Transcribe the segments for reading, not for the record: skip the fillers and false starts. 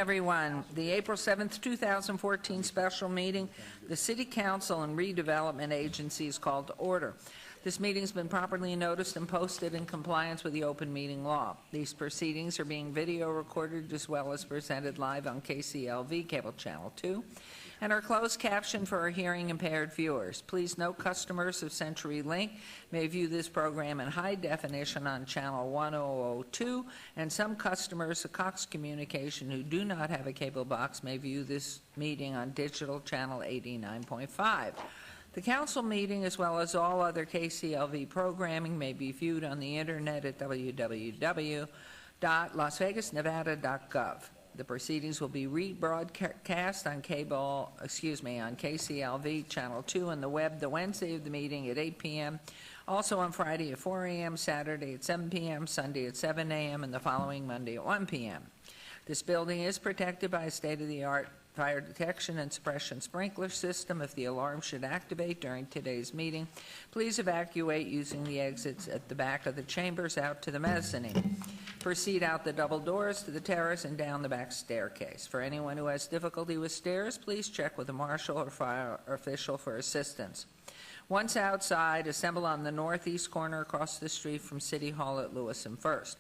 Everyone, the April 7th, 2014 special meeting, the City Council and Redevelopment Agency is called to order. This meeting has been properly noticed and posted in compliance with the open meeting law. These proceedings are being video recorded as well as presented live on KCLV Cable Channel 2 and are closed captioned for our hearing impaired viewers. Please note customers of CenturyLink may view this program in high definition on channel 1002, and some customers of Cox Communication who do not have a cable box may view this meeting on digital channel 89.5. The council meeting, as well as all other KCLV programming, may be viewed on the internet at www.lasvegasnevada.gov. The proceedings will be rebroadcast on on KCLV Channel 2 and the web the Wednesday of the meeting at 8 p.m., also on Friday at 4 a.m., Saturday at 7 p.m., Sunday at 7 a.m., and the following Monday at 1 p.m. This building is protected by a state-of-the-art fire detection and suppression sprinkler system. If the alarm should activate during today's meeting, please evacuate using the exits at the back of the chambers out to the mezzanine. Proceed out the double doors to the terrace and down the back staircase. For anyone who has difficulty with stairs, please check with a marshal or fire official for assistance. Once outside, assemble on the northeast corner across the street from City Hall at Lewis and First.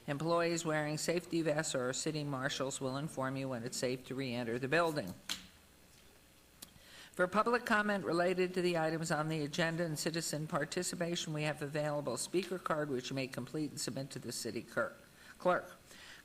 Employees wearing safety vests or city marshals will inform you when it's safe to re-enter the building. For public comment related to the items on the agenda and citizen participation, we have available a speaker card which you may complete and submit to the city clerk.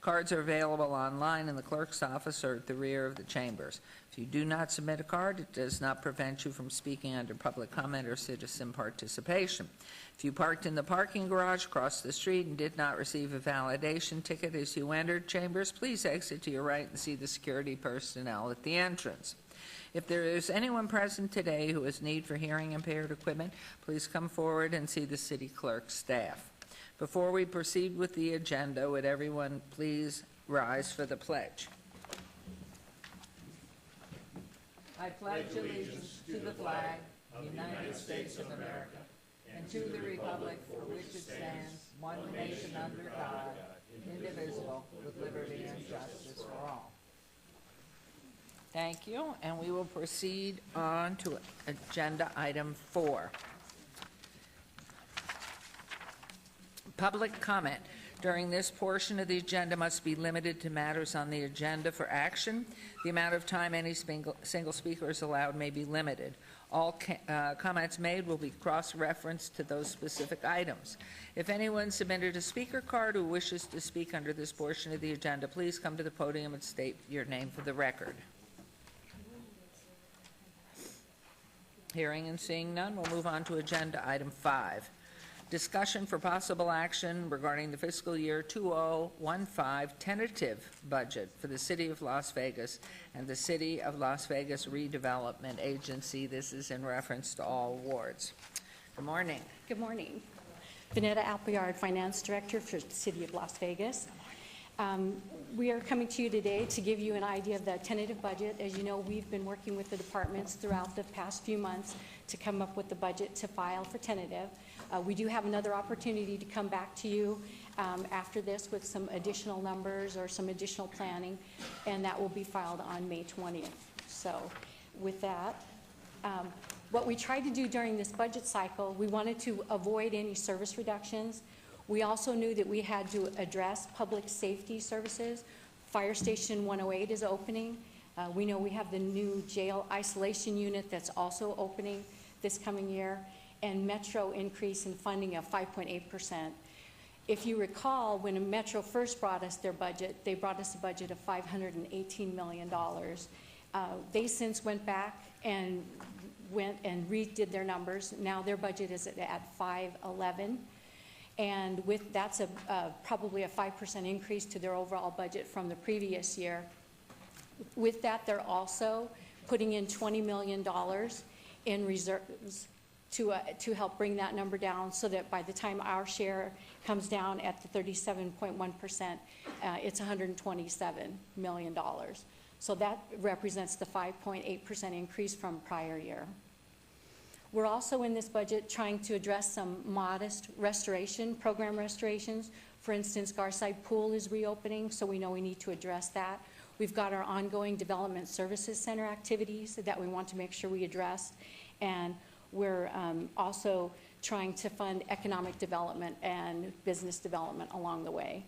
Cards are available online in the clerk's office or at the rear of the chambers. If you do not submit a card, it does not prevent you from speaking under public comment or citizen participation. If you parked in the parking garage across the street and did not receive a validation ticket as you entered chambers, please exit to your right and see the security personnel at the entrance. If there is anyone present today who has need for hearing impaired equipment, please come forward and see the city clerk's staff. Before we proceed with the agenda, would everyone please rise for the pledge? I pledge allegiance to the flag of the United States of America and to the republic for which it stands, one nation under God, indivisible, with liberty and justice for all. Thank you, and we will proceed on to agenda item 4. Public comment during this portion of the agenda must be limited to matters on the agenda for action. The amount of time any single speaker is allowed may be limited. All comments made will be cross-referenced to those specific items. If anyone submitted a speaker card who wishes to speak under this portion of the agenda, please come to the podium and state your name for the record. Hearing and seeing none, we'll move on to agenda item 5. Discussion for possible action regarding the fiscal year 2015 tentative budget for the City of Las Vegas and the City of Las Vegas Redevelopment Agency. This is in reference to all wards. Good morning. Good morning. Vanetta Appleyard, Finance Director for the City of Las Vegas. We are coming to you today to give you an idea of the tentative budget. As you know, we've been working with the departments throughout the past few months to come up with the budget to file for tentative. We do have another opportunity to come back to you after this with some additional numbers or some additional planning, and that will be filed on May 20th. So with that, what we tried to do during this budget cycle, we wanted to avoid any service reductions. We also knew that we had to address public safety services. Fire Station 108 is opening. We know we have the new jail isolation unit that's also opening this coming year, and Metro increase in funding of 5.8%. If you recall, when Metro first brought us their budget, they brought us a budget of $518 million. They since went back and redid their numbers. Now their budget is at 511. And with that's probably a 5% increase to their overall budget from the previous year. With that, they're also putting in $20 million in reserves to help bring that number down, so that by the time our share comes down at the 37.1%, it's $127 million. So that represents the 5.8% increase from prior year. We're also in this budget trying to address some modest program restorations. For instance, Garside Pool is reopening, so we know we need to address that. We've got our ongoing Development Services Center activities that we want to make sure we address. And we're also trying to fund economic development and business development along the way.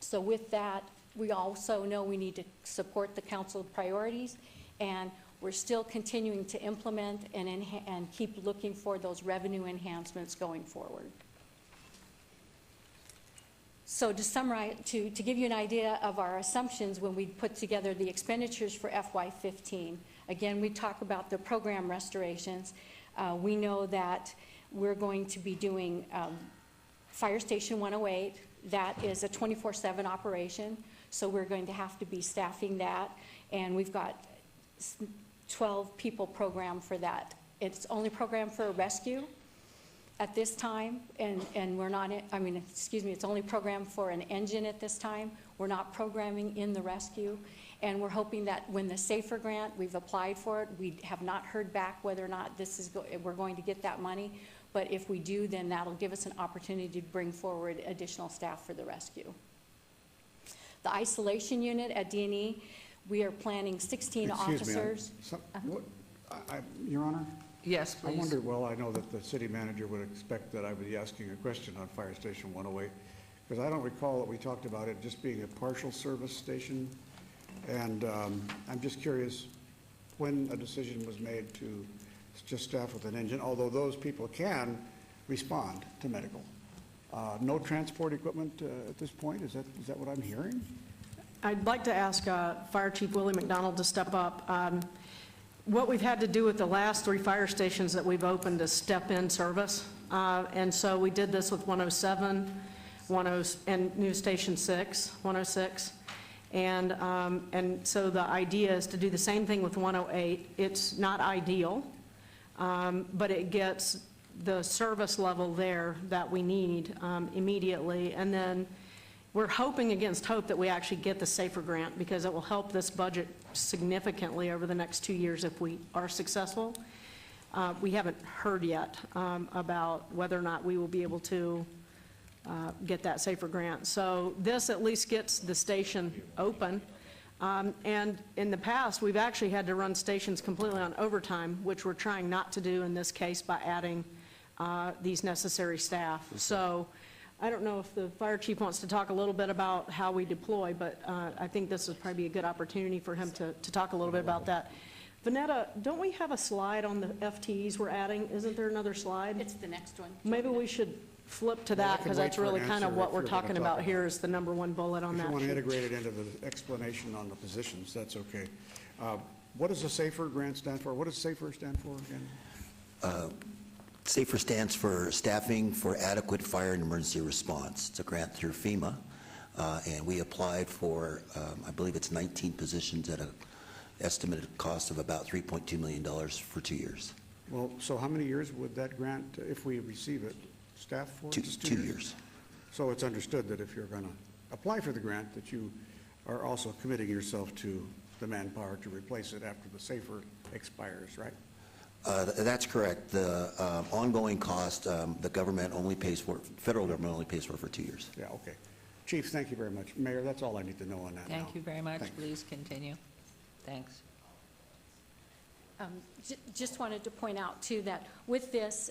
So with that, we also know we need to support the council priorities, and we're still continuing to implement and keep looking for those revenue enhancements going forward. So to summarize, to give you an idea of our assumptions when we put together the expenditures for FY15, again, we talk about the program restorations. We know that we're going to be doing Fire Station 108. That is a 24/7 operation, so we're going to have to be staffing that, and we've got 12 people programmed for that. It's only programmed for a rescue at this time, and we're not, it's only programmed for an engine at this time. We're not programming in the rescue, and we're hoping that when the SAFER grant, we've applied for it, we have not heard back whether or not we're going to get that money, but if we do, then that'll give us an opportunity to bring forward additional staff for the rescue. The isolation unit at D&E, we are planning 16 officers. Your Honor? Yes, please. I wonder, well, I know that the city manager would expect that I would be asking a question on Fire Station 108, because I don't recall that we talked about it just being a partial service station. And I'm just curious when a decision was made to just staff with an engine, although those people can respond to medical. No transport equipment at this point? Is that what I'm hearing? I'd like to ask Fire Chief Willie McDonald to step up. What we've had to do with the last 3 fire stations that we've opened is step-in service. And so we did this with 107, and new Station 6, 106. And so the idea is to do the same thing with 108. It's not ideal, but it gets the service level there that we need immediately. And then we're hoping against hope that we actually get the SAFER grant, because it will help this budget significantly over the next 2 years if we are successful. We haven't heard yet about whether or not we will be able to get that SAFER grant. So this at least gets the station open. And in the past, we've actually had to run stations completely on overtime, which we're trying not to do in this case by adding these necessary staff. So I don't know if the fire chief wants to talk a little bit about how we deploy, but I think this would probably be a good opportunity for him to talk a little bit about that. Vanetta, don't we have a slide on the FTEs we're adding? Isn't there another slide? It's the next one. Maybe we should flip to Well, I that, can because wait that's for an really kind of answer what if we're you're gonna talking talk about about here it. is the #1 bullet on If that you want to sheet. integrate it into the explanation on the positions, that's okay. What does the SAFER grant stand for? What does SAFER stand for again? SAFER stands for Staffing for Adequate Fire and Emergency Response. It's a grant through FEMA, and we applied for, I believe it's 19 positions at an estimated cost of about $3.2 million for 2 years. Well, so how many years would that grant, if we receive it, staff for? Just 2 years. So it's understood that if you're going to apply for the grant, that you are also committing yourself to the manpower to replace it after the SAFER expires, right? That's correct. The ongoing cost, the government only pays for, federal government only pays for 2 years. Yeah, okay. Chief, thank you very much. Mayor, that's all I need to know on that now. Thank you very much. Thanks. Please continue. Thanks. Just wanted to point out, too, that with this,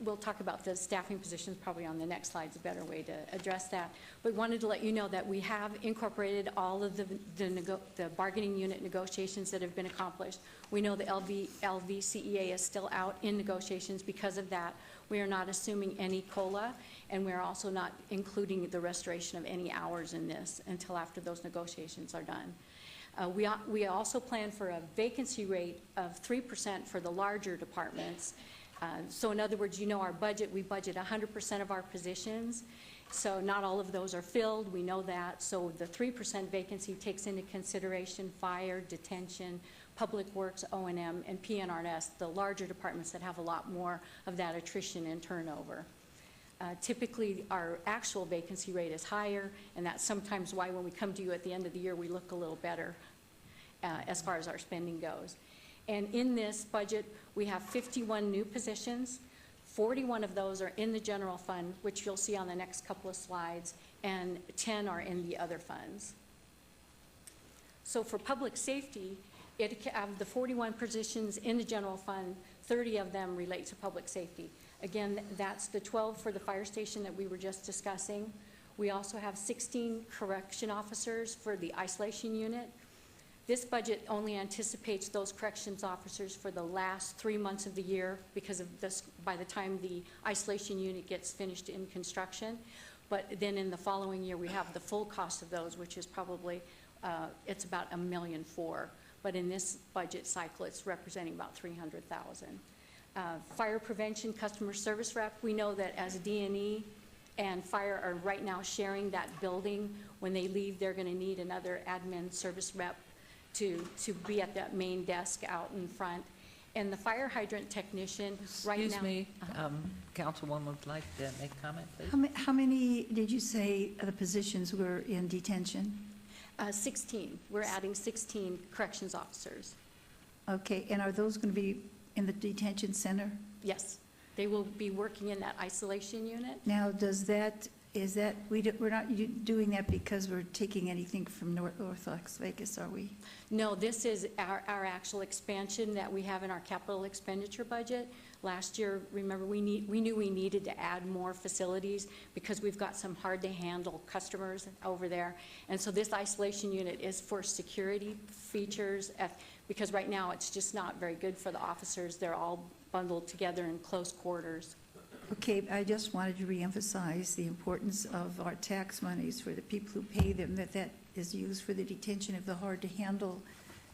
we'll talk about the staffing positions probably on the next slide, is a better way to address that. But wanted to let you know that we have incorporated all of the bargaining unit negotiations that have been accomplished. We know the LVCEA is still out in negotiations. Because of that, we are not assuming any COLA, and we are also not including the restoration of any hours in this until after those negotiations are done. We also plan for a vacancy rate of 3% for the larger departments. So in other words, you know our budget, we budget 100% of our positions. So not all of those are filled, we know that. So the 3% vacancy takes into consideration fire, detention, public works, O&M, and PNRS, the larger departments that have a lot more of that attrition and turnover. Typically, our actual vacancy rate is higher, and that's sometimes why when we come to you at the end of the year, we look a little better as far as our spending goes. And in this budget, we have 51 new positions. 41 of those are in the general fund, which you'll see on the next couple of slides, and 10 are in the other funds. So for public safety, of the 41 positions in the general fund, 30 of them relate to public safety. Again, that's the 12 for the fire station that we were just discussing. We also have 16 correction officers for the isolation unit. This budget only anticipates those corrections officers for the last 3 months of the year because of this, by the time the isolation unit gets finished in construction. But then in the following year, we have the full cost of those, which is probably, it's about $1.4 million. But in this budget cycle, it's representing about $300,000. Fire prevention, customer service rep, we know that as D&E and fire are right now sharing that building. When they leave, they're going to need another admin service rep to be at that main desk out in front. And the fire hydrant technician, right now. Excuse me, Councilwoman would like to make a comment, please? How many did you say the positions were in detention? 16. We're adding 16 corrections officers. Okay, and are those going to be in the detention center? Yes. They will be working in that isolation unit. Now, we're not doing that because we're taking anything from North Las Vegas, are we? No, this is our actual expansion that we have in our capital expenditure budget. Last year, remember, we knew we needed to add more facilities because we've got some hard-to-handle customers over there. And so this isolation unit is for security features, because right now it's just not very good for the officers. They're all bundled together in close quarters. Okay, I just wanted to reemphasize the importance of our tax monies for the people who pay them, that is used for the detention of the hard-to-handle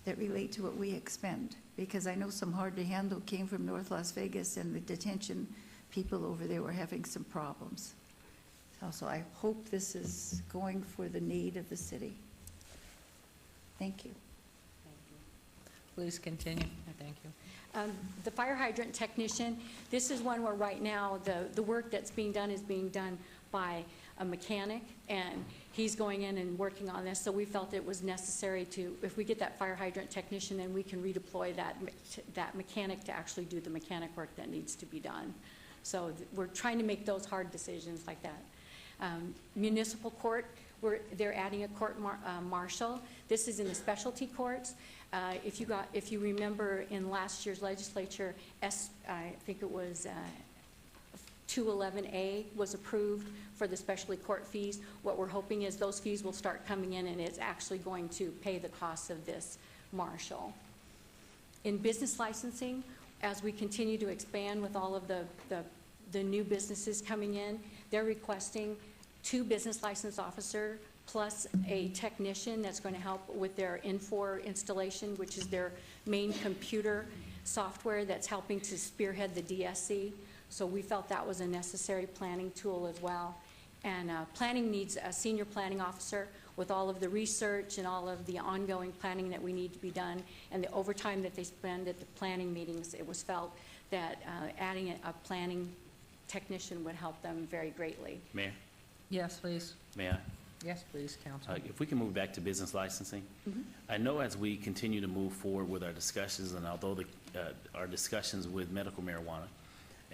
that relate to what we expend. Because I know some hard-to-handle came from North Las Vegas, and the detention people over there were having some problems. So I hope this is going for the need of the city. Thank you. Please continue. Thank you. The fire hydrant technician, this is one where right now the work that's being done is being done by a mechanic, and he's going in and working on this. So we felt it was necessary to, if we get that fire hydrant technician, then we can redeploy that mechanic to actually do the mechanic work that needs to be done. So we're trying to make those hard decisions like that. Municipal court, they're adding a court marshal. This is in the specialty courts. If you remember in last year's legislature, I think it was 211A was approved for the specialty court fees. What we're hoping is those fees will start coming in, and it's actually going to pay the cost of this marshal. In business licensing, as we continue to expand with all of the new businesses coming in, they're requesting 2 business license officers plus a technician that's going to help with their Infor installation, which is their main computer software that's helping to spearhead the DSC. So we felt that was a necessary planning tool as well. And planning needs a senior planning officer with all of the research and all of the ongoing planning that we need to be done, and the overtime that they spend at the planning meetings. It was felt that adding a planning technician would help them very greatly. Mayor, Yes, please. may I? Yes, please, Councilman. If we can move back to business licensing. I know as we continue to move forward with our discussions, and although our discussions with medical marijuana,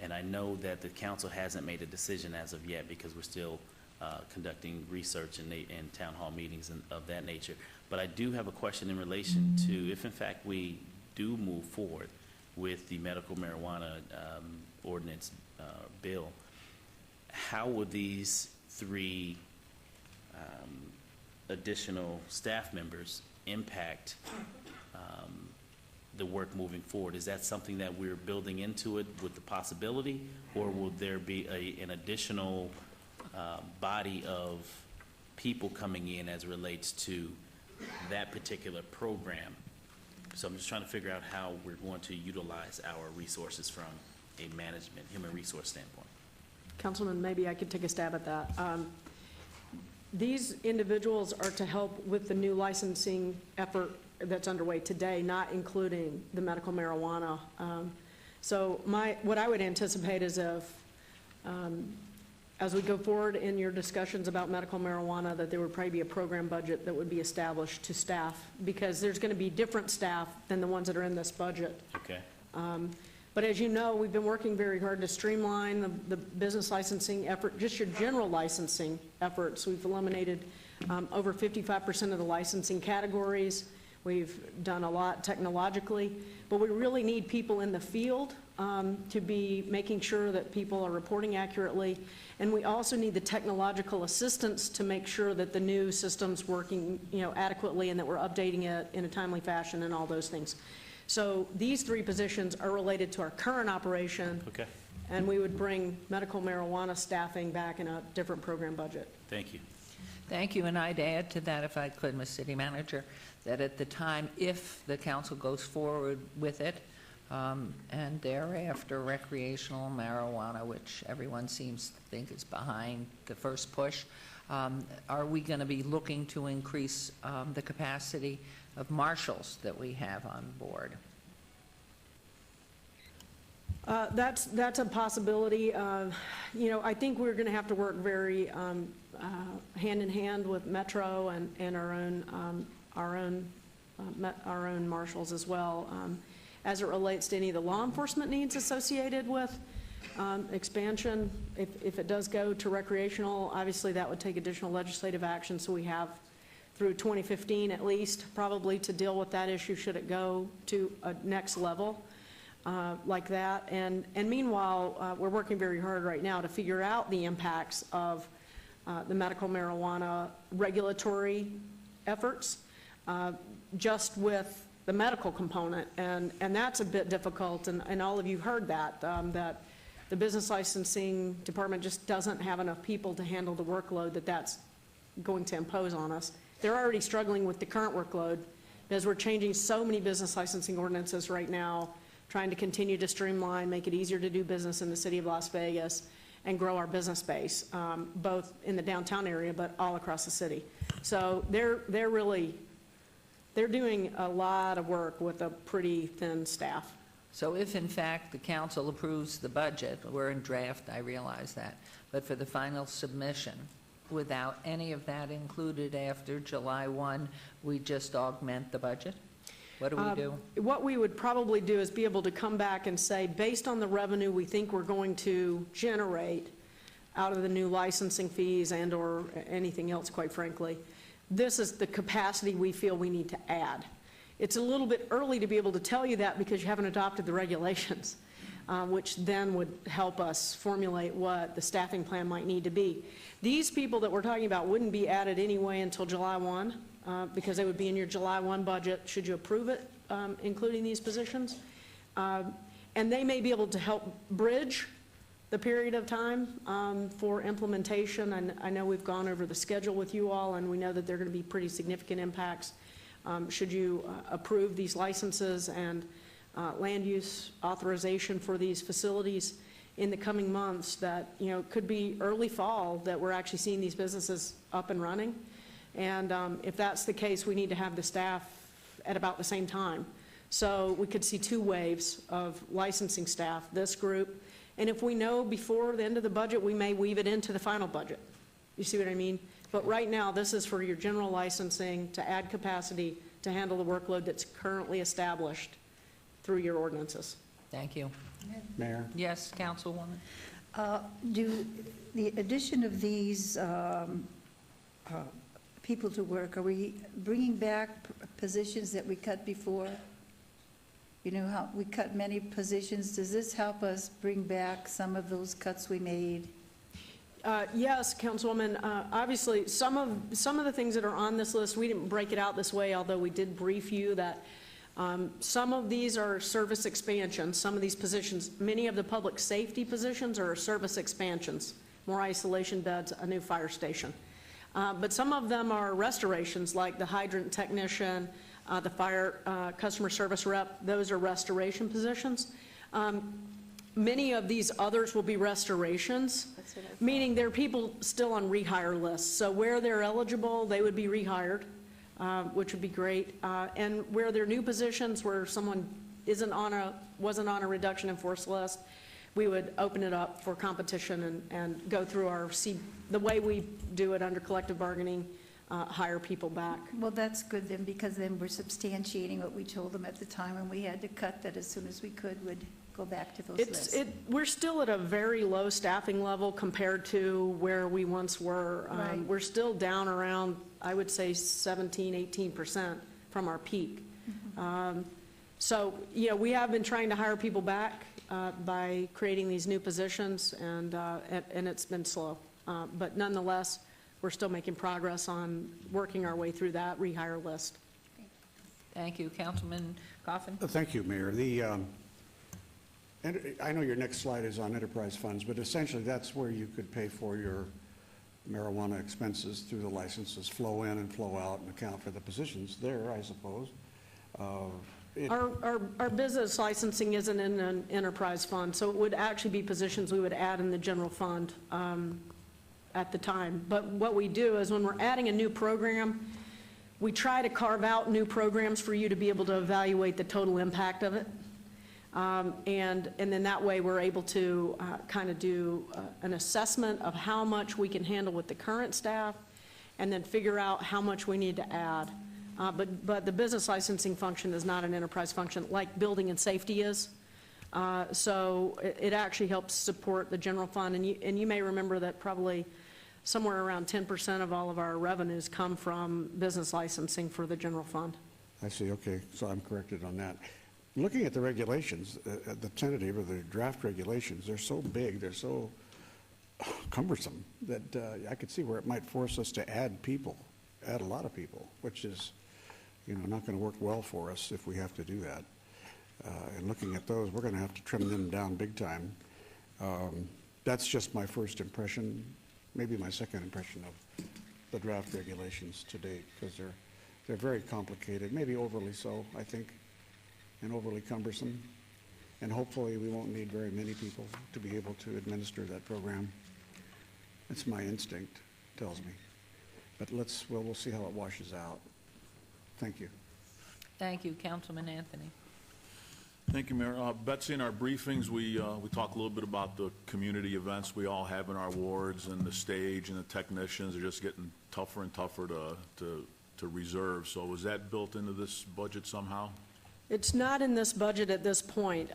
and I know that the council hasn't made a decision as of yet because we're still conducting research and town hall meetings and of that nature. But I do have a question in relation to if in fact we do move forward with the medical marijuana ordinance bill, how would these 3 additional staff members impact the work moving forward? Is that something that we're building into it with the possibility, or will there be an additional body of people coming in as it relates to that particular program? So I'm just trying to figure out how we're going to utilize our resources from a management, human resource standpoint. Councilman, maybe I could take a stab at that. These individuals are to help with the new licensing effort that's underway today, not including the medical marijuana. So what I would anticipate is as we go forward in your discussions about medical marijuana, that there would probably be a program budget that would be established to staff, because there's going to be different staff than the ones that are in this budget. Okay. But as you know, we've been working very hard to streamline the business licensing effort, just your general licensing efforts. We've eliminated over 55% of the licensing categories. We've done a lot technologically, but we really need people in the field to be making sure that people are reporting accurately. And we also need the technological assistance to make sure that the new system's working, adequately and that we're updating it in a timely fashion and all those things. So these 3 positions are related to our current operation. Okay, And we would bring medical marijuana staffing back in a different program budget. thank you. Thank you, and I'd add to that, if I could, Ms. City Manager, that at the time, if the council goes forward with it, and thereafter recreational marijuana, which everyone seems to think is behind the first push, are we going to be looking to increase the capacity of marshals that we have on board? That's a possibility. I think we're going to have to work very hand in hand with Metro and our own marshals as well, as it relates to any of the law enforcement needs associated with expansion. If it does go to recreational, obviously that would take additional legislative action. So we have through 2015 at least, probably, to deal with that issue should it go to a next level. Like that. And meanwhile, we're working very hard right now to figure out the impacts of the medical marijuana regulatory efforts, just with the medical component. And that's a bit difficult, and all of you heard that, that the business licensing department just doesn't have enough people to handle the workload that's going to impose on us. They're already struggling with the current workload because we're changing so many business licensing ordinances right now, trying to continue to streamline, make it easier to do business in the city of Las Vegas, and grow our business base, both in the downtown area, but all across the city. So they're doing a lot of work with a pretty thin staff. So if in fact the council approves the budget, we're in draft, I realize that, but for the final submission, without any of that included after July 1, we just augment the budget? What do we do? What we would probably do is be able to come back and say, based on the revenue we think we're going to generate out of the new licensing fees and/or anything else, quite frankly, this is the capacity we feel we need to add. It's a little bit early to be able to tell you that because you haven't adopted the regulations, which then would help us formulate what the staffing plan might need to be. These people that we're talking about wouldn't be added anyway until July 1. Because they would be in your July 1 budget, should you approve it, including these positions. And they may be able to help bridge the period of time for implementation. And I know we've gone over the schedule with you all, and we know that there are going to be pretty significant impacts should you approve these licenses and land use authorization for these facilities in the coming months. That could be early fall that we're actually seeing these businesses up and running. And if that's the case, we need to have the staff at about the same time. So we could see 2 waves of licensing staff, this group. And if we know before the end of the budget, we may weave it into the final budget. You see what I mean? But right now, this is for your general licensing to add capacity to handle the workload that's currently established through your ordinances. Thank you. Mayor? Yes, Councilwoman? Do the addition of these people to work, are we bringing back positions that we cut before? You know how we cut many positions. Does this help us bring back some of those cuts we made? Yes, Councilwoman. Obviously, some of the things that are on this list, we didn't break it out this way, although we did brief you that some of these are service expansions. Some of these positions, many of the public safety positions are service expansions, more isolation beds, a new fire station. But some of them are restorations, like the hydrant technician, the fire customer service rep. Those are restoration positions. Many of these others will be restorations, meaning there are people still on rehire lists. So where they're eligible, they would be rehired, which would be great. And where they're new positions, where someone wasn't on a reduction in force list, we would open it up for competition and go through the way we do it under collective bargaining, hire people back. Well, that's good then, because then we're substantiating what we told them at the time when we had to cut, that as soon as we could would go back to those lists. We're still at a very low staffing level compared to where we once were. Right. We're still down around, I would say, 17, 18% from our peak. So, we have been trying to hire people back by creating these new positions, and it's been slow. But nonetheless, we're still making progress on working our way through that rehire list. Thank you. Councilman Coffin? Thank you, Mayor. And I know your next slide is on enterprise funds, but essentially that's where you could pay for your marijuana expenses through the licenses, flow in and flow out, and account for the positions there, I suppose. Our business licensing isn't in an enterprise fund, so it would actually be positions we would add in the general fund at the time. But what we do is when we're adding a new program, we try to carve out new programs for you to be able to evaluate the total impact of it. And then that way we're able to kind of do an assessment of how much we can handle with the current staff and then figure out how much we need to add. But the business licensing function is not an enterprise function like building and safety is. So it actually helps support the general fund. And you may remember that probably somewhere around 10% of all of our revenues come from business licensing for the general fund. I see, okay, so I'm corrected on that. Looking at the regulations, the tentative or the draft regulations, they're so big, they're so cumbersome that I could see where it might force us to add people, add a lot of people, which is, not going to work well for us if we have to do that. And looking at those, we're going to have to trim them down big time. That's just my first impression, maybe my second impression of the draft regulations to date, because they're very complicated, maybe overly so, I think, and overly cumbersome. And hopefully we won't need very many people to be able to administer that program. It's my instinct, tells me. But we'll see how it washes out. Thank you. Thank you. Councilman Anthony? Thank you, Mayor. Betsy, in our briefings, we talk a little bit about the community events we all have in our wards, and the stage and the technicians are just getting tougher and tougher to reserve. So was that built into this budget somehow? It's not in this budget at this point.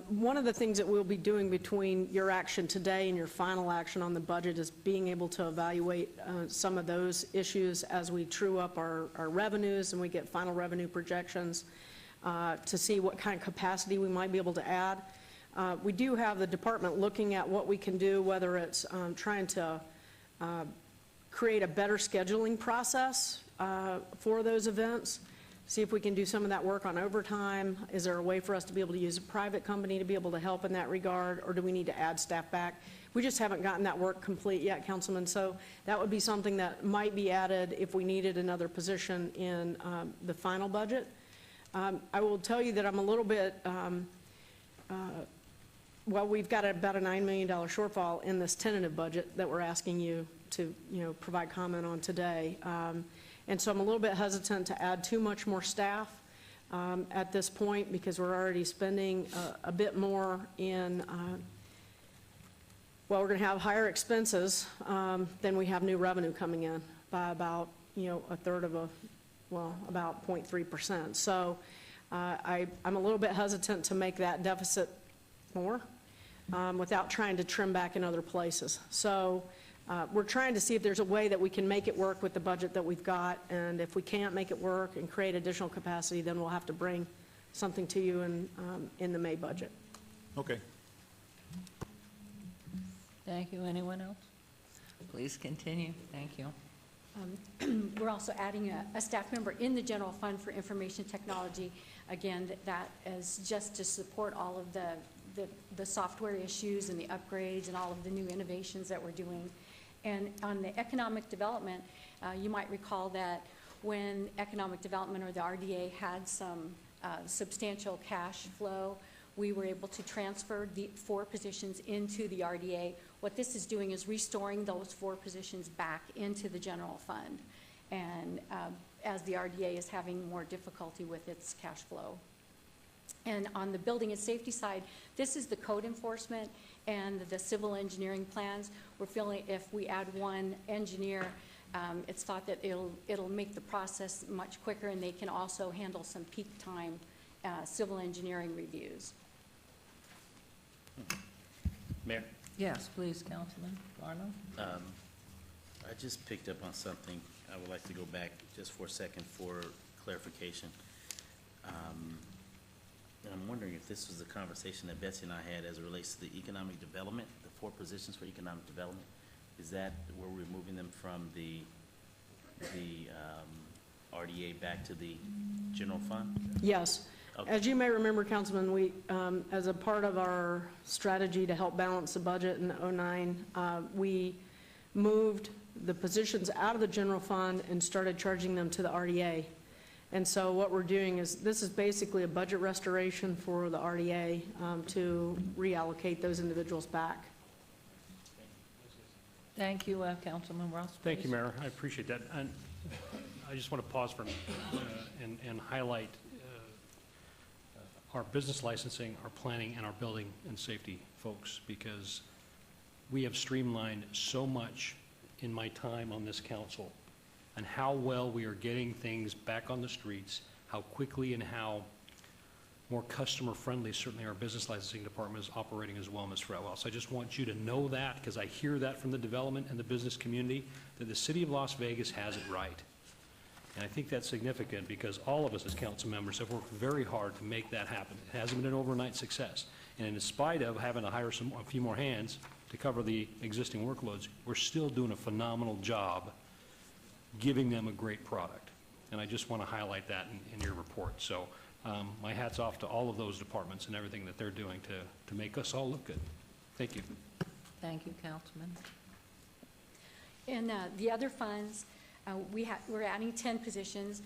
One of the things that we'll be doing between your action today and your final action on the budget is being able to evaluate some of those issues as we true up our revenues and we get final revenue projections to see what kind of capacity we might be able to add. We do have the department looking at what we can do, whether it's trying to create a better scheduling process for those events. See if we can do some of that work on overtime. Is there a way for us to be able to use a private company to be able to help in that regard, or do we need to add staff back? We just haven't gotten that work complete yet, Councilman, so that would be something that might be added if we needed another position in the final budget. I will tell you that I'm a little bit, well, we've got about a $9 million shortfall in this tentative budget that we're asking you to, provide comment on today. And so I'm a little bit hesitant to add too much more staff at this point because we're already spending a bit more in, well, we're going to have higher expenses than we have new revenue coming in by about, a third of about 0.3%. So I'm a little bit hesitant to make that deficit more without trying to trim back in other places. So we're trying to see if there's a way that we can make it work with the budget that we've got, and if we can't make it work and create additional capacity, then we'll have to bring something to you in the May budget. Okay. Thank you. Anyone else? Please continue. Thank you. We're also adding a staff member in the general fund for information technology. Again, that is just to support all of the software issues and the upgrades and all of the new innovations that we're doing. And on the economic development, you might recall that when economic development or the RDA had some substantial cash flow, we were able to transfer the 4 positions into the RDA. What this is doing is restoring those 4 positions back into the general fund, and as the RDA is having more difficulty with its cash flow. And on the building and safety side, this is the code enforcement and the civil engineering plans. We're feeling if we add 1 engineer, it's thought that it'll make the process much quicker, and they can also handle some peak time civil engineering reviews. Mayor? Yes, please, Councilman Garno. I just picked up on something. I would like to go back just for a second for clarification. And I'm wondering if this was a conversation that Betsy and I had as it relates to the economic development, the 4 positions for economic development. Is that where we're moving them from the RDA back to the general fund? Yes. Okay. As you may remember, Councilman, we, as a part of our strategy to help balance the budget in '09, we moved the positions out of the general fund and started charging them to the RDA. And so what we're doing is, this is basically a budget restoration for the RDA to reallocate those individuals back. Thank you, Councilman Ross. Thank you, please. Mayor. I appreciate that. And I just want to pause for a minute and highlight our business licensing, our planning, and our building and safety folks, because we have streamlined so much in my time on this council, and how well we are getting things back on the streets, how quickly and how more customer-friendly certainly our business licensing department is operating as well, Ms. Fretwell. So I just want you to know that, because I hear that from the development and the business community, that the city of Las Vegas has it right. And I think that's significant, because all of us as council members have worked very hard to make that happen. It hasn't been an overnight success. And in spite of having to hire a few more hands to cover the existing workloads, we're still doing a phenomenal job giving them a great product. And I just want to highlight that in your report. So my hat's off to all of those departments and everything that they're doing to make us all look good. Thank you. Thank you, Councilman. And the other funds, we're adding 10 positions.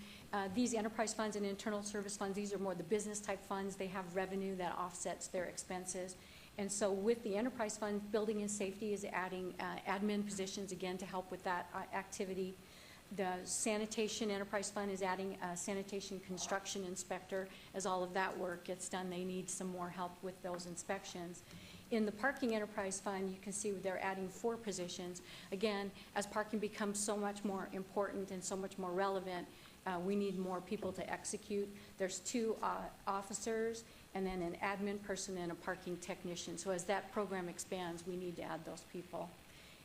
These enterprise funds and internal service funds, these are more the business type funds. They have revenue that offsets their expenses. And so with the enterprise fund, building and safety is adding admin positions again to help with that activity. The sanitation enterprise fund is adding a sanitation construction inspector. As all of that work gets done, they need some more help with those inspections. In the parking enterprise fund, you can see they're adding 4 positions. Again, as parking becomes so much more important and so much more relevant, we need more people to execute. There's 2 officers and then an admin person and a parking technician. So as that program expands, we need to add those people.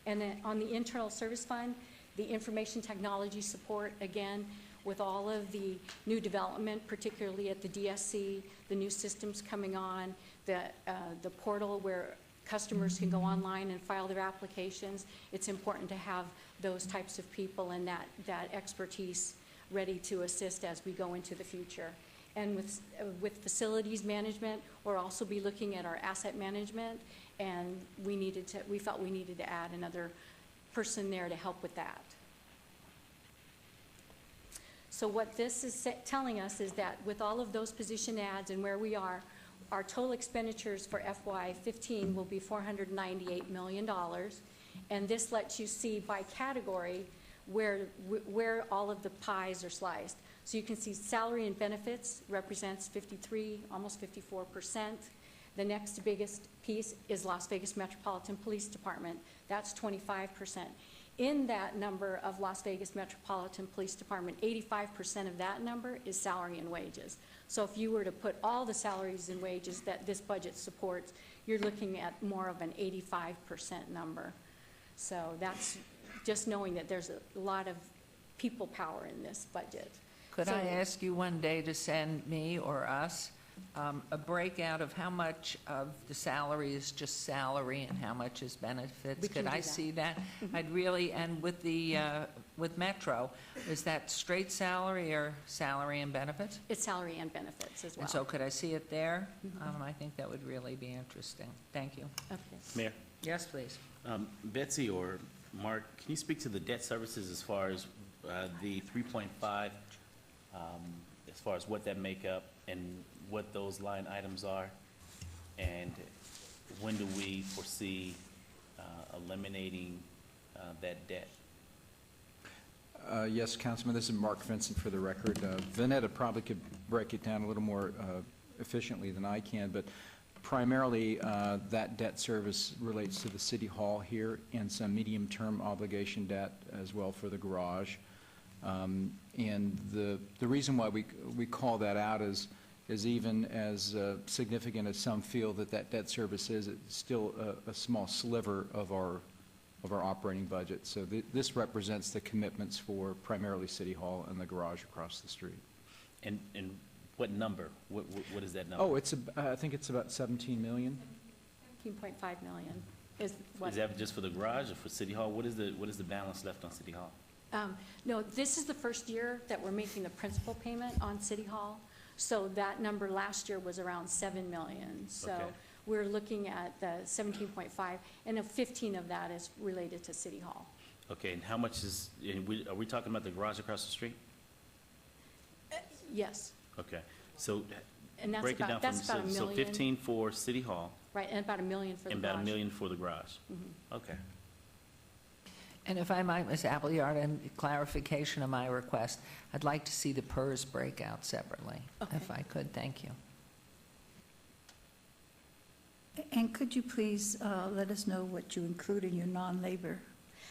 And then on the internal service fund, the information technology support, again, with all of the new development, particularly at the DSC, the new systems coming on, the portal where customers can go online and file their applications, it's important to have those types of people and that expertise ready to assist as we go into the future. And with facilities management, we'll also be looking at our asset management, and we felt we needed to add another person there to help with that. So what this is telling us is that with all of those position adds and where we are, our total expenditures for FY15 will be $498 million. And this lets you see by category where all of the pies are sliced. So you can see salary and benefits represents 53, almost 54%. The next biggest piece is Las Vegas Metropolitan Police Department. That's 25%. In that number of Las Vegas Metropolitan Police Department, 85% of that number is salary and wages. So if you were to put all the salaries and wages that this budget supports, you're looking at more of an 85% number. So that's just knowing that there's a lot of people power in this budget. Could I ask you one day to send me or us a breakout of how much of the salary is just salary and how much is benefits? We can Could I do that. see that? I'd really, and with the, with Metro, is that straight salary or salary and benefits? It's salary and benefits as well. And so could I see it there? I think that would really be interesting. Thank you. Okay. Mayor? Yes, please. Betsy or Mark, can you speak to the debt services as far as the 3.5, as far as what that make up and what those line items are? And when do we foresee eliminating that debt? Yes, Councilman, this is Mark Vincent for the record. Vanetta probably could break it down a little more efficiently than I can, but primarily that debt service relates to the City Hall here and some medium-term obligation debt as well for the garage. And the reason why we call that out is even as significant as some feel that debt service is, it's still a small sliver of our operating budget. So this represents the commitments for primarily City Hall and the garage across the street. And what number? What is that number? Oh, I think it's about 17 million. 17.5 million is what. Is that just for the garage or for City Hall? What is the balance left on City Hall? No, this is the first year that we're making the principal payment on City Hall. So that number last year was around 7 million. So Okay. we're looking at the 17.5, and 15 of that is related to City Hall. Okay, and how much is, are we talking about the garage across the street? Yes, Okay, so and that's break it down about, for me. that's about a So million. 15 for City Hall Right, and about $1 million for the and garage. about $1 million for the garage? Okay. And if I might, Ms. Appleyard, in clarification of my request, I'd like to see the PERS breakout separately, if Okay. I could. Thank you. And could you please let us know what you include in your non-labor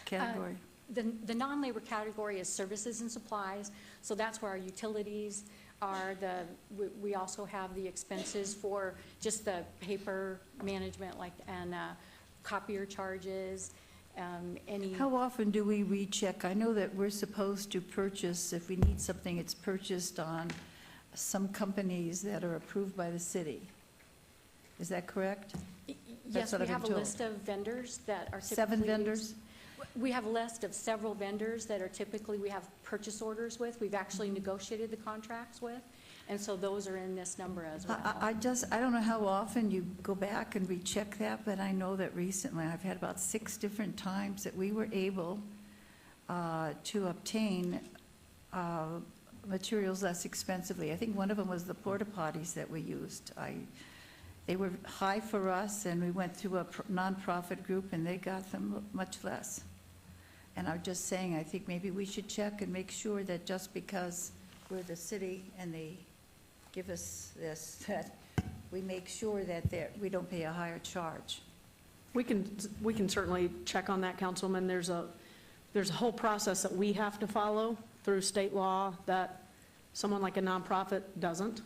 category? The non-labor category is services and supplies, so that's where our utilities are. We also have the expenses for just the paper management, like, and copier charges, any. How often do we recheck? I know that we're supposed to purchase, if we need something, it's purchased on some companies that are approved by the city. Is that correct? Yes, what we I've been have a told. list of vendors that are typically. 7 used. vendors? We have a list of several vendors that are typically, we have purchase orders with, we've actually negotiated the contracts with, and so those are in this number as well. I don't know how often you go back and recheck that, but I know that recently, I've had about 6 different times that we were able to obtain materials less expensively. I think one of them was the porta potties that we used. They were high for us, and we went through a nonprofit group, and they got them much less. And I'm just saying, I think maybe we should check and make sure that just because we're the city and they give us this, that we make sure that we don't pay a higher charge. We can certainly check on that, Councilman. There's a whole process that we have to follow through state law that someone like a nonprofit doesn't.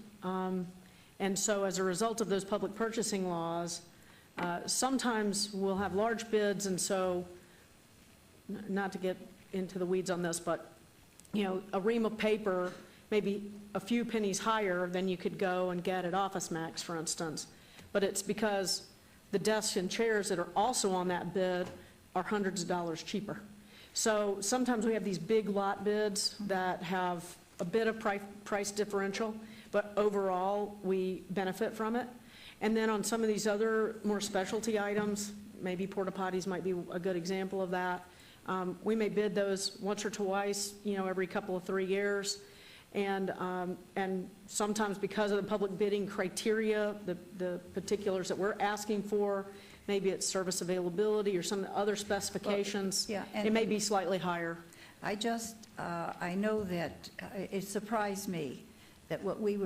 And so as a result of those public purchasing laws, sometimes we'll have large bids, and so, not to get into the weeds on this, but, you know, a ream of paper, maybe a few pennies higher than you could go and get at Office Max, for instance. But it's because the desks and chairs that are also on that bid are hundreds of dollars cheaper. So sometimes we have these big lot bids that have a bit of price differential, but overall, we benefit from it. And then on some of these other more specialty items, maybe porta potties might be a good example of that. We may bid those once or twice, you know, every couple of 3 years. And sometimes because of the public bidding criteria, the particulars that we're asking for, maybe it's service availability or some other specifications, Well, yeah, it may be slightly higher. I know that it surprised me that what we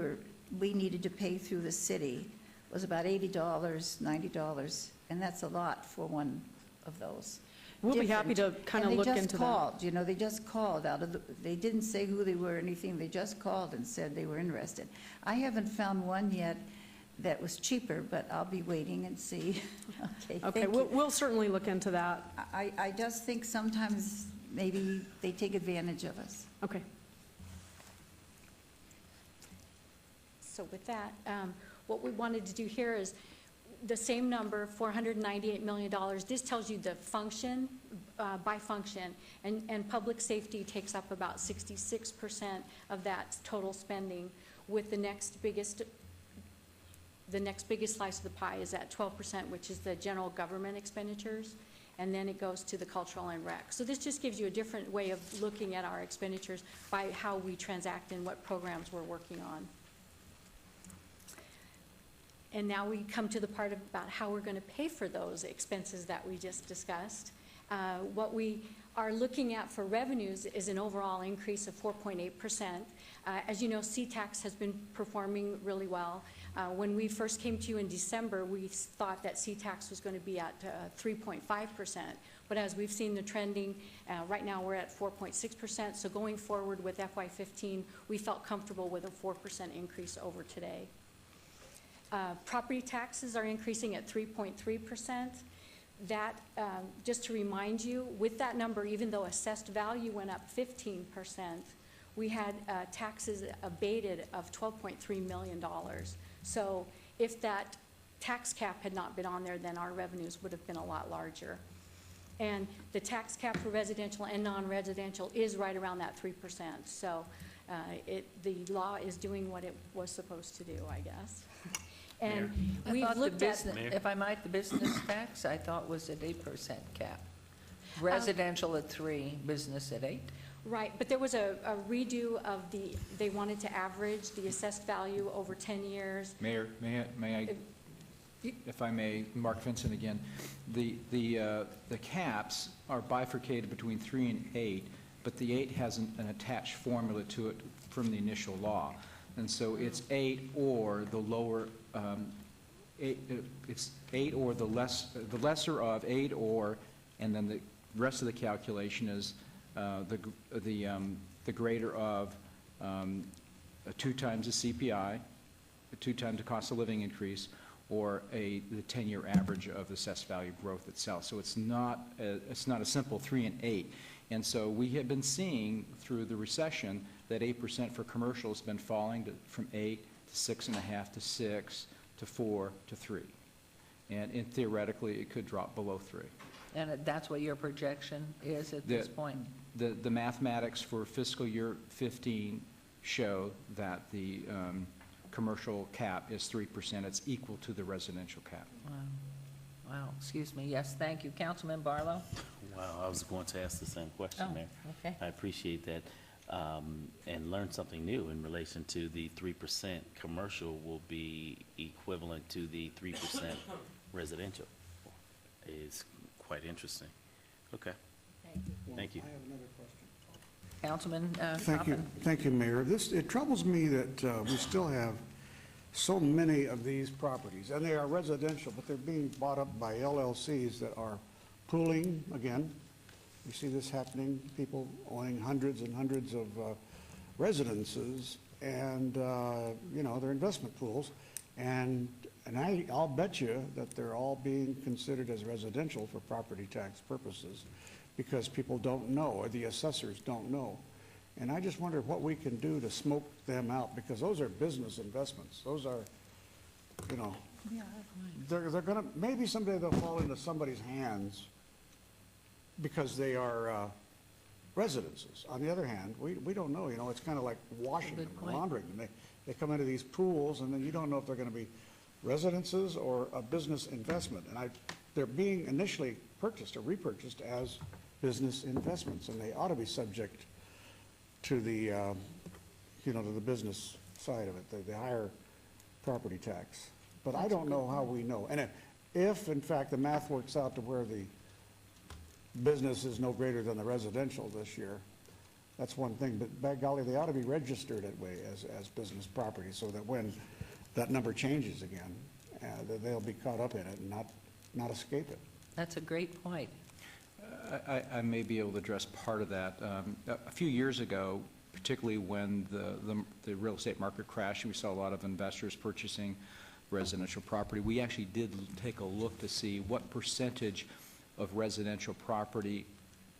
needed to pay through the city was about $80, $90, and that's a lot for one of those. We'll be happy to kind of look into that. And they just called, you know, they just called they didn't say who they were or anything, they just called and said they were interested. I haven't found one yet that was cheaper, but I'll be waiting and see. Okay, Okay, thank you. we'll certainly look into that. I just think sometimes maybe they take advantage of us. Okay. So with that, what we wanted to do here is the same number, $498 million. This tells you the function by function, and public safety takes up about 66% of that total spending, with the next biggest slice of the pie is at 12%, which is the general government expenditures, and then it goes to the cultural and rec. So this just gives you a different way of looking at our expenditures by how we transact and what programs we're working on. And now we come to the part about how we're going to pay for those expenses that we just discussed. What we are looking at for revenues is an overall increase of 4.8%. As you know, CTAX has been performing really well. When we first came to you in December, we thought that CTAX was going to be at 3.5%. But as we've seen the trending, right now we're at 4.6%. So going forward with FY15, we felt comfortable with a 4% increase over today. Property taxes are increasing at 3.3%. That, just to remind you, with that number, even though assessed value went up 15%, we had taxes abated of $12.3 million. So if that tax cap had not been on there, then our revenues would have been a lot larger. And the tax cap for residential and non-residential is right around that 3%. So the law is doing what it was supposed to do, I guess. And I we've thought the looked at, business, if I might, the business tax, I thought was at 8% cap. Residential at 3, business at 8. right, but there was a redo of they wanted to average the assessed value over 10 years. Mayor, may I, if I may, Mark Vincent again, the caps are bifurcated between 3 and 8, but the 8 has an attached formula to it from the initial law. And so it's 8 or the lower, it's 8 or the lesser of 8 or, and then the rest of the calculation is the greater of 2 times the CPI, 2 times the cost of living increase, or the 10-year average of the assessed value growth itself. So it's not a simple 3 and 8. And so we have been seeing through the recession that 8% for commercial has been falling from 8 to 6.5 to 6 to 4 to 3. And theoretically, it could drop below 3. And that's what your projection is at this point? The mathematics for fiscal year 15 show that the commercial cap is 3%. It's equal to the residential cap. Wow, excuse me. Yes, thank you. Councilman Barlow? Wow, I was going to ask the same question, Oh, Mayor. okay. I appreciate that, and learned something new in relation to the 3% commercial will be equivalent to the 3% residential. It's quite interesting. Okay, thank you. I have another question. Councilman Thank you, Coppin? thank you, Mayor. It troubles me that we still have so many of these properties, and they are residential, but they're being bought up by LLCs that are pooling, again. You see this happening, people owning hundreds and hundreds of residences, and, they're investment pools. And I'll bet you that they're all being considered as residential for property tax purposes because people don't know, or the assessors don't know. And I just wonder what we can do to smoke them out, because those are business investments. Those are, they're gonna, maybe someday they'll fall into somebody's hands because they are residences. On the other hand, we don't know, it's kind of like washing them, Good or point. laundering them. They come into these pools, and then you don't know if they're gonna be residences or a business investment. And they're being initially purchased or repurchased as business investments, and they ought to be subject to the, to the business side of it, the higher property tax. But I don't know how we know. And if, in fact, the math works out to where the business is no greater than the residential this year, that's one thing. But by golly, they ought to be registered that way as business property, so that when that number changes again, that they'll be caught up in it and not escape it. That's a great point. I may be able to address part of that. A few years ago, particularly when the real estate market crashed, and we saw a lot of investors purchasing residential property, we actually did take a look to see what percentage of residential property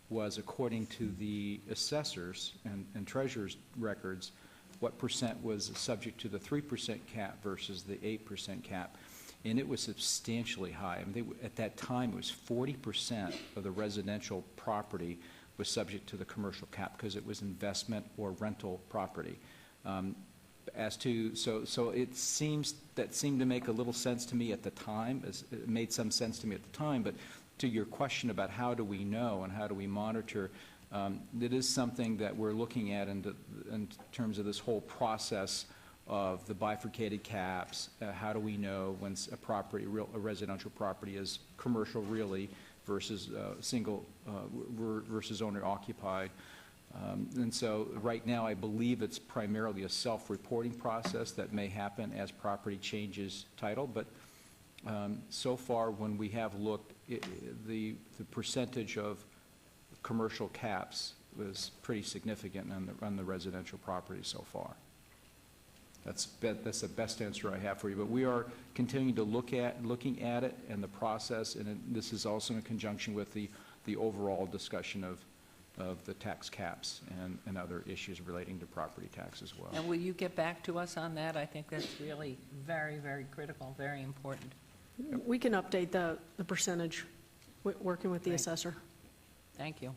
was, according to the assessors and treasurer's records, what percent was subject to the 3% cap versus the 8% cap. And it was substantially high. I mean, at that time, it was 40% of the residential property was subject to the commercial cap because it was investment or rental property. So it seemed to make a little sense to me at the time. It made some sense to me at the time. But to your question about how do we know and how do we monitor, it is something that we're looking at in terms of this whole process of the bifurcated caps. How do we know when a residential property is commercial really versus single versus owner occupied? And so right now I believe it's primarily a self-reporting process that may happen as property changes title, but so far when we have looked, the percentage of commercial caps was pretty significant on the residential property so far. That's the best answer I have for you. But we are continuing to looking at it and the process, and this is also in conjunction with the overall discussion of of the tax caps and other issues relating to property tax as well. And will you get back to us on that? I think that's really very, very critical, very important. We can update the percentage, working with the Great. assessor. Thank you.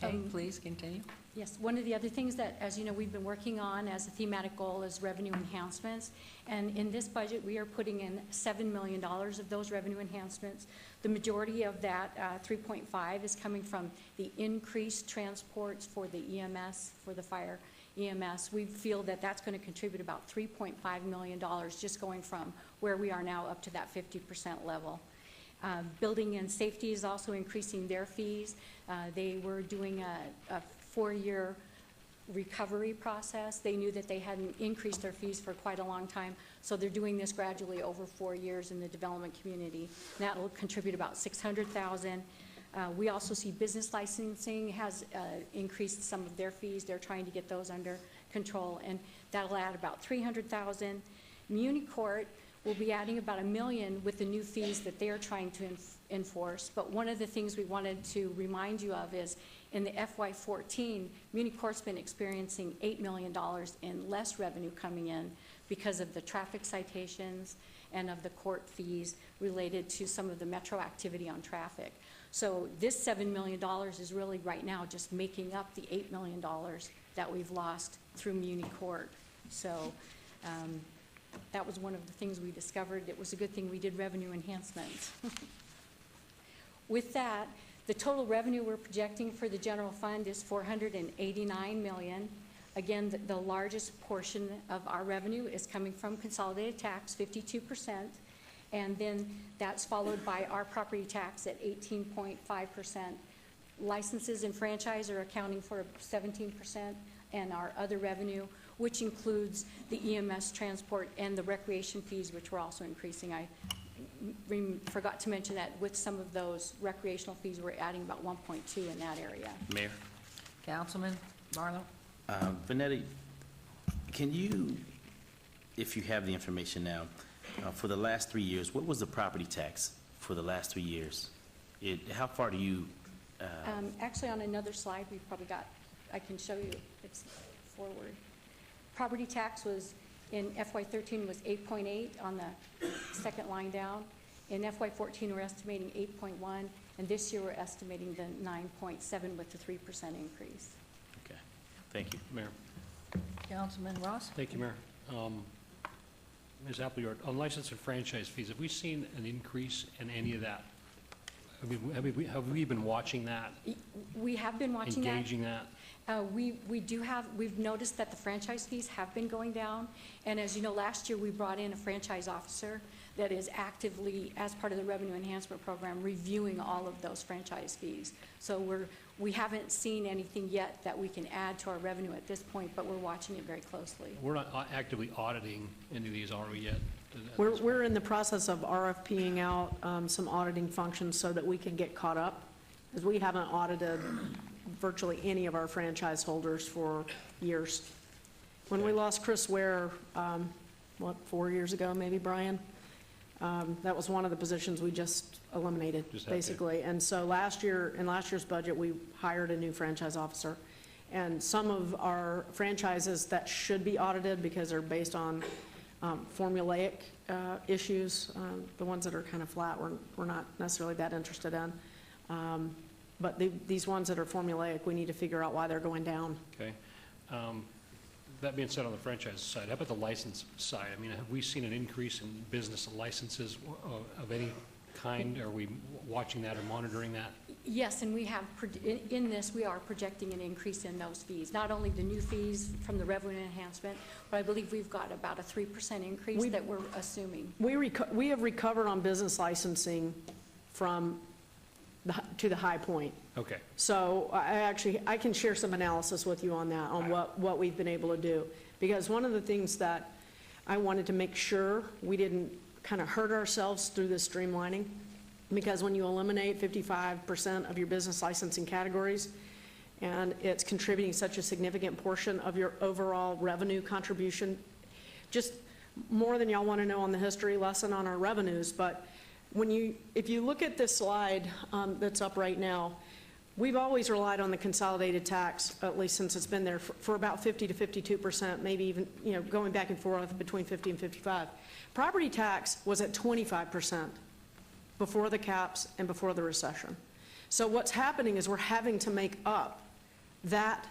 Okay, please continue. Yes, one of the other things that, as you know, we've been working on as a thematic goal is revenue enhancements. And in this budget, we are putting in $7 million of those revenue enhancements. The majority of that, 3.5, is coming from the increased transports for the EMS, for the fire EMS. We feel that that's going to contribute about $3.5 million just going from where we are now up to that 50% level. Building and safety is also increasing their fees. They were doing a 4-year recovery process. They knew that they hadn't increased their fees for quite a long time, so they're doing this gradually over 4 years in the development community. That will contribute about $600,000. We also see business licensing has increased some of their fees. They're trying to get those under control, and that'll add about $300,000. Muni Court will be adding about $1 million with the new fees that they are trying to enforce. But one of the things we wanted to remind you of is in the FY14, Muni Court's been experiencing $8 million in less revenue coming in because of the traffic citations and of the court fees related to some of the metro activity on traffic. So this $7 million is really right now just making up the $8 million that we've lost through Muni Court. So that was one of the things we discovered. It was a good thing we did revenue enhancements. With that, the total revenue we're projecting for the general fund is $489 million. Again, the largest portion of our revenue is coming from consolidated tax, 52%, and then that's followed by our property tax at 18.5%. Licenses and franchise are accounting for 17%, and our other revenue, which includes the EMS transport and the recreation fees, which we're also increasing. I forgot to mention that with some of those recreational fees, we're adding about 1.2 in that area. Mayor? Councilman Barlow? Vanetti, can you, if you have the information now, for the last 3 years, what was the property tax for the last 3 years? How far do you? Actually, on another slide, we've probably got, I can show you, it's forward. Property tax was, in FY13 was 8.8 on the second line down. In FY14, we're estimating 8.1, and this year we're estimating the 9.7 with the 3% increase. Okay, thank you. Mayor. Councilman Ross? Thank you, Mayor. Ms. Appleyard, on license and franchise fees, have we seen an increase in any of that? Have we been watching that? We have been watching that. Engaging that? We've noticed that the franchise fees have been going down, and as you know, last year we brought in a franchise officer that is actively, as part of the revenue enhancement program, reviewing all of those franchise fees. So we haven't seen anything yet that we can add to our revenue at this point, but we're watching it very closely. We're not actively auditing any of these, are we, yet? We're in the process of RFPing out some auditing functions so that we can get caught up, because we haven't audited virtually any of our franchise holders for years. When we lost Chris Ware, 4 years ago, maybe, Brian? That was one of the positions we just eliminated, basically. And so in last year's budget, we hired a new franchise officer. And some of our franchises that should be audited because they're based on formulaic issues, the ones that are kind of flat, we're not necessarily that interested in. But these ones that are formulaic, we need to figure out why they're going down. Okay. That being said, on the franchise side, how about the license side? I mean, have we seen an increase in business licenses of any kind? Are we watching that or monitoring that? Yes, and we have, in this, we are projecting an increase in those fees. Not only the new fees from the revenue enhancement, but I believe we've got about a 3% increase that we're assuming. We have recovered on business licensing from to the high point. Okay. So I can share some analysis with you on that, on what we've been able to do. Because one of the things that I wanted to make sure we didn't kind of hurt ourselves through this streamlining, because when you eliminate 55% of your business licensing categories, and it's contributing such a significant portion of your overall revenue contribution, just more than y'all want to know on the history lesson on our revenues, but if you look at this slide that's up right now, We've always relied on the consolidated tax, at least since it's been there, for about 50 to 52%, maybe even, going back and forth between 50 and 55. Property tax was at 25% before the caps and before the recession. So what's happening is we're having to make up that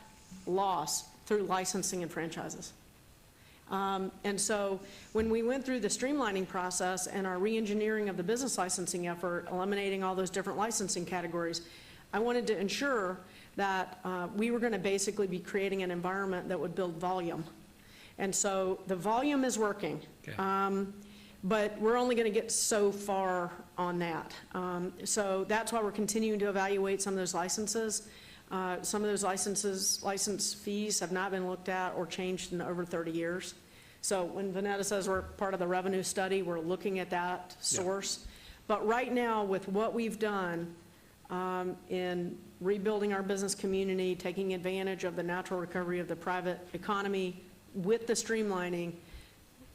loss through licensing and franchises. And so when we went through the streamlining process and our re-engineering of the business licensing effort, eliminating all those different licensing categories, I wanted to ensure that we were going to basically be creating an environment that would build volume. And so the volume is working. Okay. But we're only going to get so far on that. So that's why we're continuing to evaluate some of those licenses. Some of those license fees have not been looked at or changed in over 30 years. So when Vanetta says we're part of the revenue study, we're looking at that source. But right now, with what we've done in rebuilding our business community, taking advantage of the natural recovery of the private economy with the streamlining,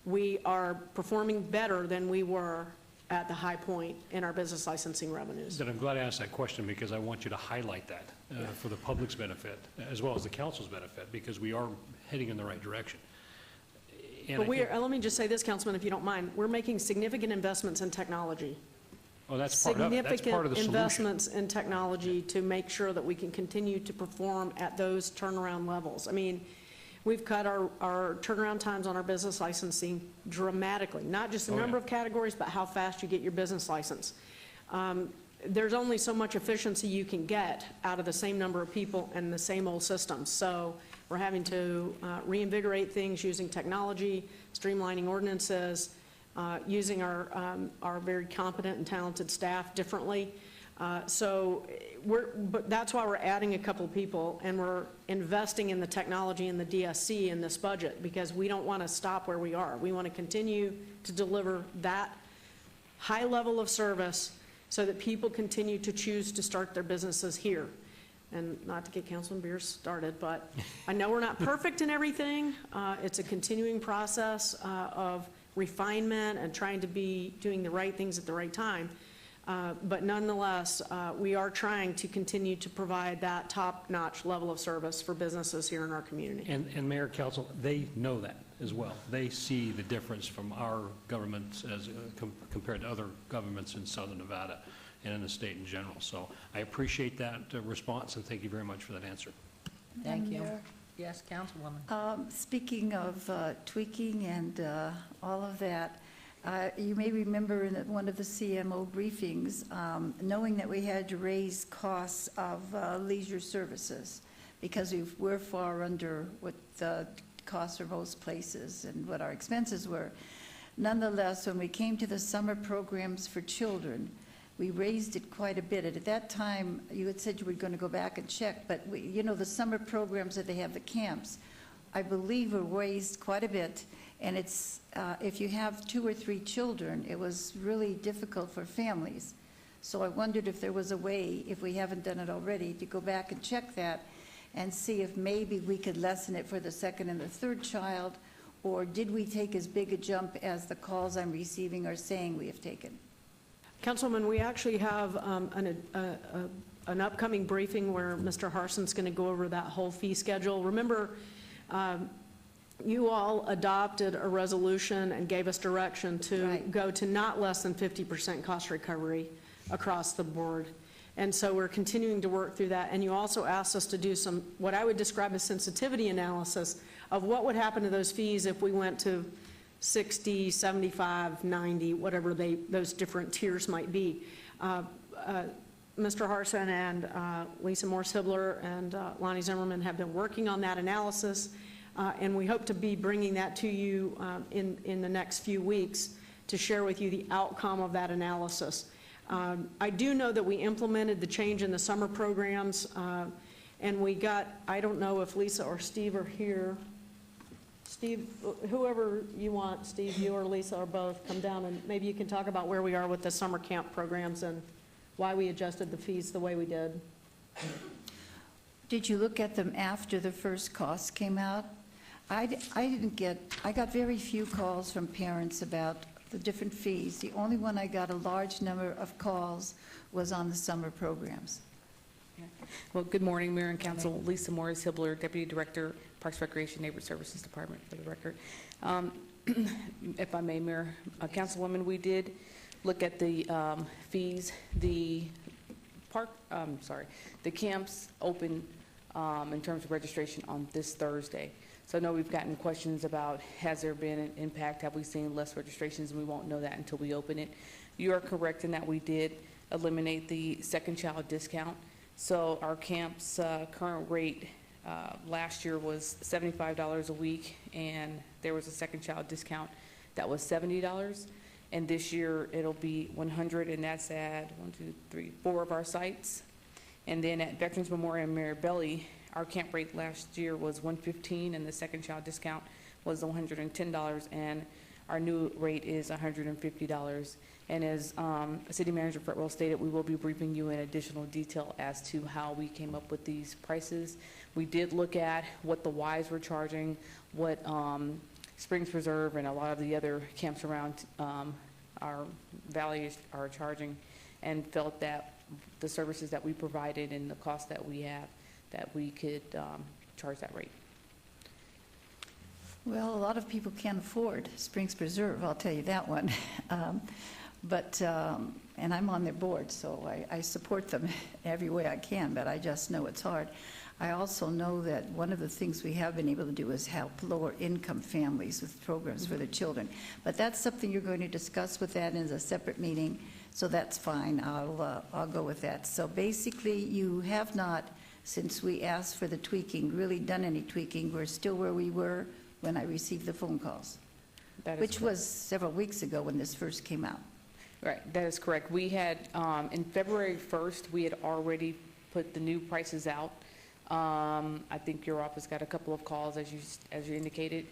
we are performing better than we were at the high point in our business licensing revenues. Then I'm glad I asked that question, because I want you to highlight that for the public's benefit, as well as the council's benefit, because we are heading in the right direction. And But let me just say this, Councilman, if you don't mind, we're making significant investments in technology. Oh, that's part of the Significant solution. investments in technology to make sure that we can continue to perform at those turnaround levels. I mean, we've cut our turnaround times on our business licensing dramatically, not just the number of categories, but how fast you get your business license. There's only so much efficiency you can get out of the same number of people and the same old systems. So we're having to reinvigorate things using technology, streamlining ordinances, using our very competent and talented staff differently. But that's why we're adding a couple of people, and we're investing in the technology and the DSC in this budget, because we don't want to stop where we are. We want to continue to deliver that high level of service so that people continue to choose to start their businesses here. And not to get Councilman Beers started, but I know we're not perfect in everything. It's a continuing process of refinement and trying to be doing the right things at the right time. But nonetheless, we are trying to continue to provide that top-notch level of service for businesses here in our community. And Mayor, Council, they know that as well. They see the difference from our government as compared to other governments in Southern Nevada and in the state in general. So I appreciate that response, and thank you very much for that answer. Thank you. Mayor, Yes, Councilwoman. speaking of tweaking and all of that, you may remember in one of the CMO briefings, knowing that we had to raise costs of leisure services because we're far under what the costs are most places and what our expenses were. Nonetheless, when we came to the summer programs for children, we raised it quite a bit. And at that time, you had said you were going to go back and check, but the summer programs that they have, the camps, I believe were raised quite a bit. And it's, if you have 2 or 3 children, it was really difficult for families. So I wondered if there was a way, if we haven't done it already, to go back and check that and see if maybe we could lessen it for the 2nd and the 3rd child, or did we take as big a jump as the calls I'm receiving are saying we have taken? Councilman, we actually have an upcoming briefing where Mr. Harson's going to go over that whole fee schedule. Remember, you all adopted a resolution and gave us direction to go to not less than 50% cost recovery across the board. And so we're continuing to work through that. And you also asked us to do some, what I would describe as sensitivity analysis of what would happen to those fees if we went to 60, 75, 90, whatever those different tiers might be. Mr. Harson and Lisa Morse-Hibler and Lonnie Zimmerman have been working on that analysis, and we hope to be bringing that to you in the next few weeks to share with you the outcome of that analysis. I do know that we implemented the change in the summer programs, and we got, I don't know if Lisa or Steve are here. Steve, whoever you want, Steve, you or Lisa or both, come down and maybe you can talk about where we are with the summer camp programs and why we adjusted the fees the way we did. Did you look at them after the first costs came out? I got very few calls from parents about the different fees. The only one I got a large number of calls was on the summer programs. Well, good morning, Mayor and Council. Lisa Morris Hibbler, Deputy Director, Parks Recreation Neighborhood Services Department, for the record. If I may, Mayor, Councilwoman, we did look at the fees. The camps open in terms of registration on this Thursday. So I know we've gotten questions about, has there been an impact? Have we seen less registrations? And we won't know that until we open it. You are correct in that we did eliminate the second child discount. So our camp's current rate last year was $75 a week, and there was a second child discount that was $70. And this year it'll be $100, and that's at 4 of our sites. And then at Veterans Memorial in Maribelli, our camp rate last year was $115, and the second child discount was $110, and our new rate is $150. And as City Manager Fretwell stated, we will be briefing you in additional detail as to how we came up with these prices. We did look at what the Ys were charging, what Springs Preserve and a lot of the other camps around our valley are charging, and felt that the services that we provided and the cost that we have, that we could charge that rate. Well, a lot of people can't afford Springs Preserve, I'll tell you that one. And I'm on their board, so I support them every way I can, but I just know it's hard. I also know that one of the things we have been able to do is help lower income families with programs for their children. But that's something you're going to discuss with that in a separate meeting, so that's fine. I'll go with that. So basically, you have not, since we asked for the tweaking, really done any tweaking. We're still where we were when I received the phone calls, which was several weeks ago when this first came out. Right, that is correct. We had, in February 1st, we had already put the new prices out. I think your office got a couple of calls, as you indicated,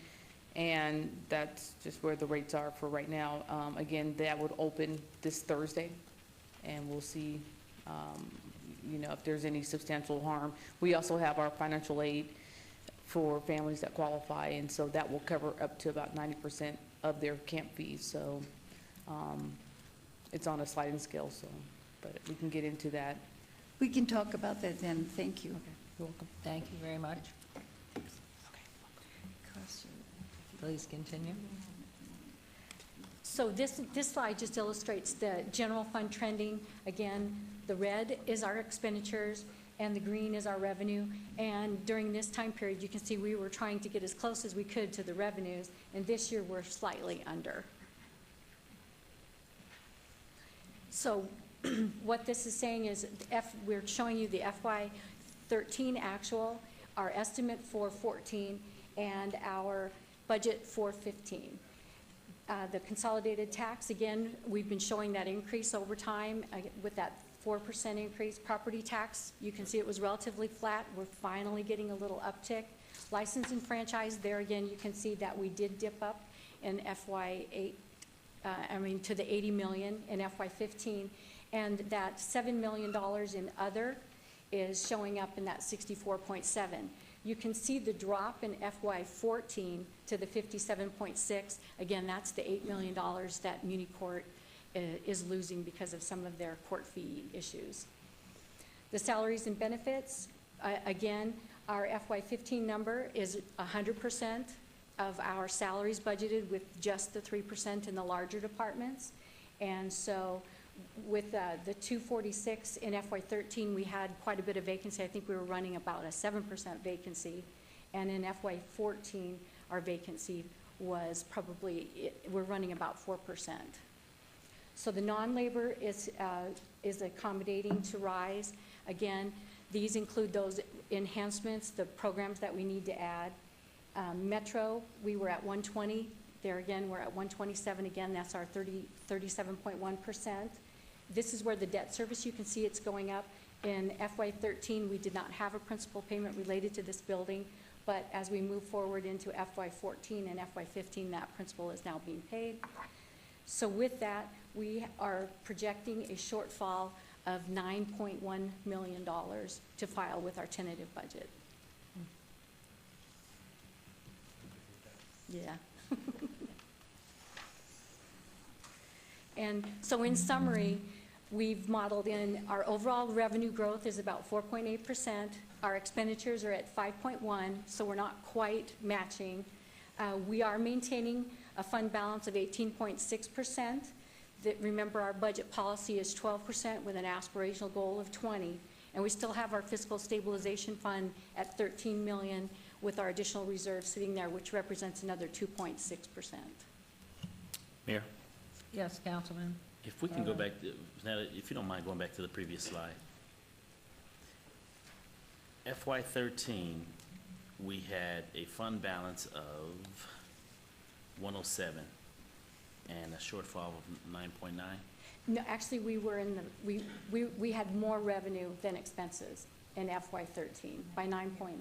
and that's just where the rates are for right now. Again, that would open this Thursday, and we'll see, if there's any substantial harm. We also have our financial aid for families that qualify, and so that will cover up to about 90% of their camp fees. So it's on a sliding scale, so, but we can get into that. We can talk about that then. Thank you. Okay, you're welcome. Thank you very much. Please continue. So this slide just illustrates the general fund trending. Again, the red is our expenditures, and the green is our revenue. And during this time period, you can see we were trying to get as close as we could to the revenues, and this year we're slightly under. So what this is saying is we're showing you the FY13 actual, our estimate for 14, and our budget for 15. The consolidated tax, again, we've been showing that increase over time with that 4% increase. Property tax, you can see it was relatively flat. We're finally getting a little uptick. License and franchise, there again, you can see that we did dip up in to the 80 million in FY15, and that $7 million in other is showing up in that 64.7. You can see the drop in FY14 to the 57.6. Again, that's the $8 million that Muni Court is losing because of some of their court fee issues. The salaries and benefits, again, our FY15 number is 100% of our salaries budgeted, with just the 3% in the larger departments. And so with the 246 in FY13, we had quite a bit of vacancy. I think we were running about a 7% vacancy. And in FY14, our vacancy was we're running about 4%. So the non-labor is accommodating to rise. Again, these include those enhancements, the programs that we need to add. Metro, we were at 120. There again, we're at 127 again. That's our 37.1%. This is where the debt service, you can see it's going up. In FY13, we did not have a principal payment related to this building, but as we move forward into FY14 and FY15, that principal is now being paid. So with that, we are projecting a shortfall of $9.1 million to file with our tentative budget. Yeah. And so in summary, We've modeled in our overall revenue growth is about 4.8%. Our expenditures are at 5.1, so we're not quite matching. We are maintaining a fund balance of 18.6%. Remember, our budget policy is 12% with an aspirational goal of 20. And we still have our fiscal stabilization fund at 13 million with our additional reserve sitting there, which represents another 2.6%. Mayor, Yes, Councilman? if we can go back, if you don't mind going back to the previous slide. FY '13, we had a fund balance of 107 and a shortfall of 9.9. No, actually, we were in the, we had more revenue than expenses in FY '13 by 9.9.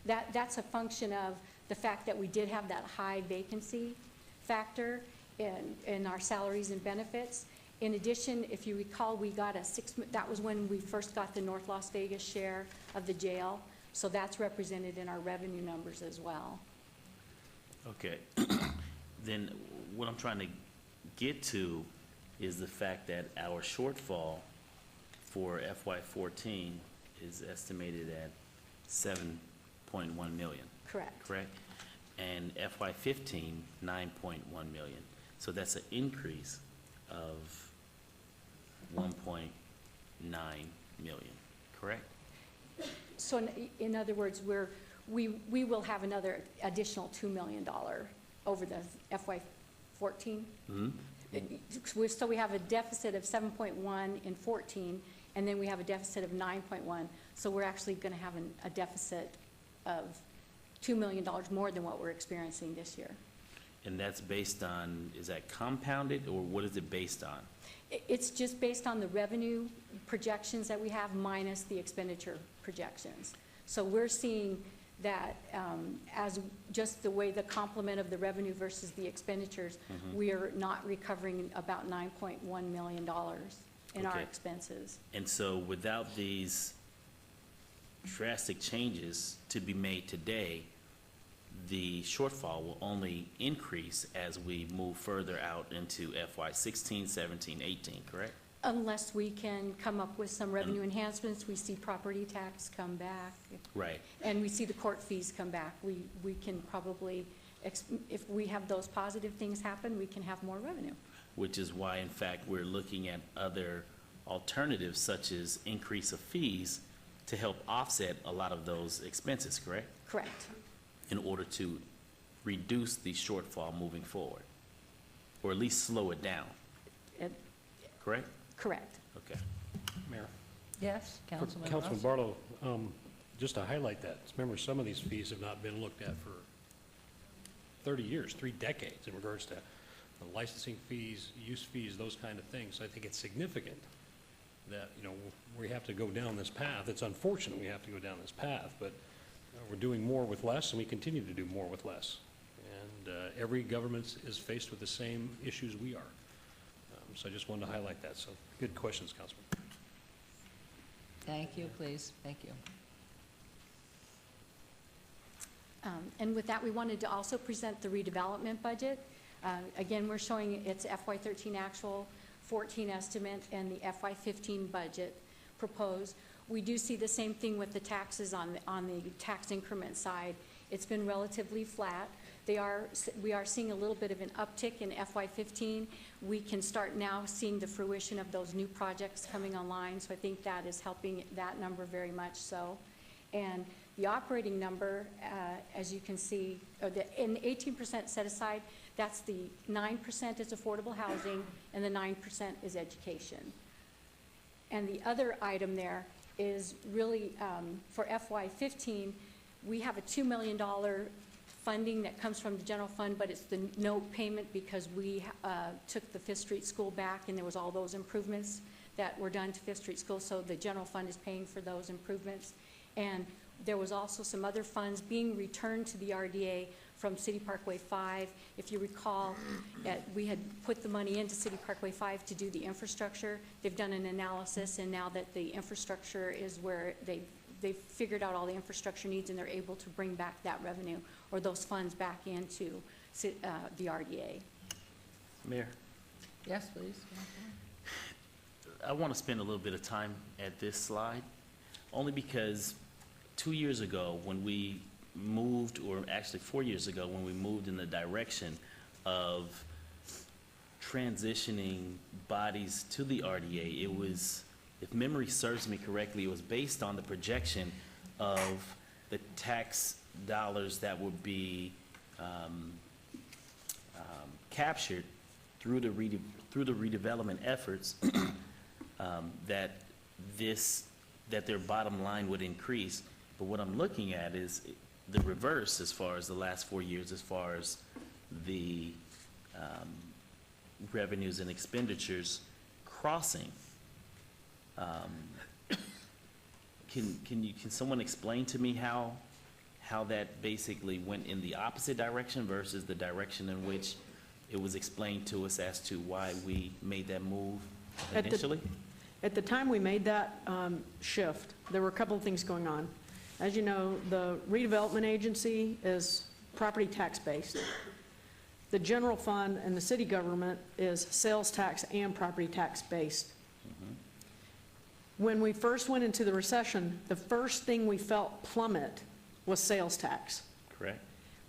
That's a function of the fact that we did have that high vacancy factor in our salaries and benefits. In addition, if you recall, we got that was when we first got the North Las Vegas share of the jail, so that's represented in our revenue numbers as well. Okay. Then what I'm trying to get to is the fact that our shortfall for FY '14 is estimated at 7.1 million. Correct. Correct? And FY '15, 9.1 million. So that's an increase of 1.9 million, correct? So in other words, we will have another additional $2 million over the FY '14. So we have a deficit of 7.1 in 14, and then we have a deficit of 9.1. So we're actually going to have a deficit of $2 million more than what we're experiencing this year. And that's based on, is that compounded, or what is it based on? It's just based on the revenue projections that we have minus the expenditure projections. So we're seeing that as just the way the complement of the revenue versus the expenditures, we are not recovering about $9.1 million in our Okay. expenses. And so without these drastic changes to be made today, the shortfall will only increase as we move further out into FY '16, '17, '18, correct? Unless we can come up with some revenue enhancements, we see property tax come back. Right. And we see the court fees come back. We can probably, if we have those positive things happen, we can have more revenue. Which is why, in fact, we're looking at other alternatives such as increase of fees to help offset a lot of those expenses, correct? Correct. In order to reduce the shortfall moving forward, or at least slow it down, It- correct? Correct. Okay. Mayor. Yes, Councilman Councilman Ross? Barlow, just to highlight that, remember, some of these fees have not been looked at for 30 years, 3 decades in regards to the licensing fees, use fees, those kind of things. I think it's significant that, we have to go down this path. It's unfortunate we have to go down this path, but we're doing more with less, and we continue to do more with less. And every government is faced with the same issues we are. So I just wanted to highlight that. So good questions, Councilman. Thank you, please. Thank you. And with that, we wanted to also present the redevelopment budget. Again, we're showing its FY '13 actual, 14 estimate, and the FY '15 budget proposed. We do see the same thing with the taxes on the tax increment side. It's been relatively flat. We are seeing a little bit of an uptick in FY '15. We can start now seeing the fruition of those new projects coming online, so I think that is helping that number very much so. And the operating number, as you can see, in the 18% set aside, that's the 9% is affordable housing and the 9% is education. And the other item there is really for FY '15, we have a $2 million funding that comes from the general fund, but it's the note payment because we took the Fifth Street School back and there was all those improvements that were done to Fifth Street School, so the general fund is paying for those improvements. And there was also some other funds being returned to the RDA from City Parkway 5. If you recall, we had put the money into City Parkway 5 to do the infrastructure. They've done an analysis, and now that the infrastructure is where they've figured out all the infrastructure needs, and they're able to bring back that revenue or those funds back into the RDA. Mayor, Yes, please. I want to spend a little bit of time at this slide, only because 2 years ago, when we moved, or actually 4 years ago, when we moved in the direction of transitioning bodies to the RDA, it was, if memory serves me correctly, it was based on the projection of the tax dollars that would be captured through the redevelopment efforts, that their bottom line would increase. But what I'm looking at is the reverse as far as the last 4 years, as far as the revenues and expenditures crossing. Can someone explain to me how that basically went in the opposite direction versus the direction in which it was explained to us as to why we made that move initially? At the time we made that shift, there were a couple of things going on. As you know, the redevelopment agency is property tax based. The general fund and the city government is sales tax and property tax based. When we first went into the recession, the first thing we felt plummet was sales tax. Correct.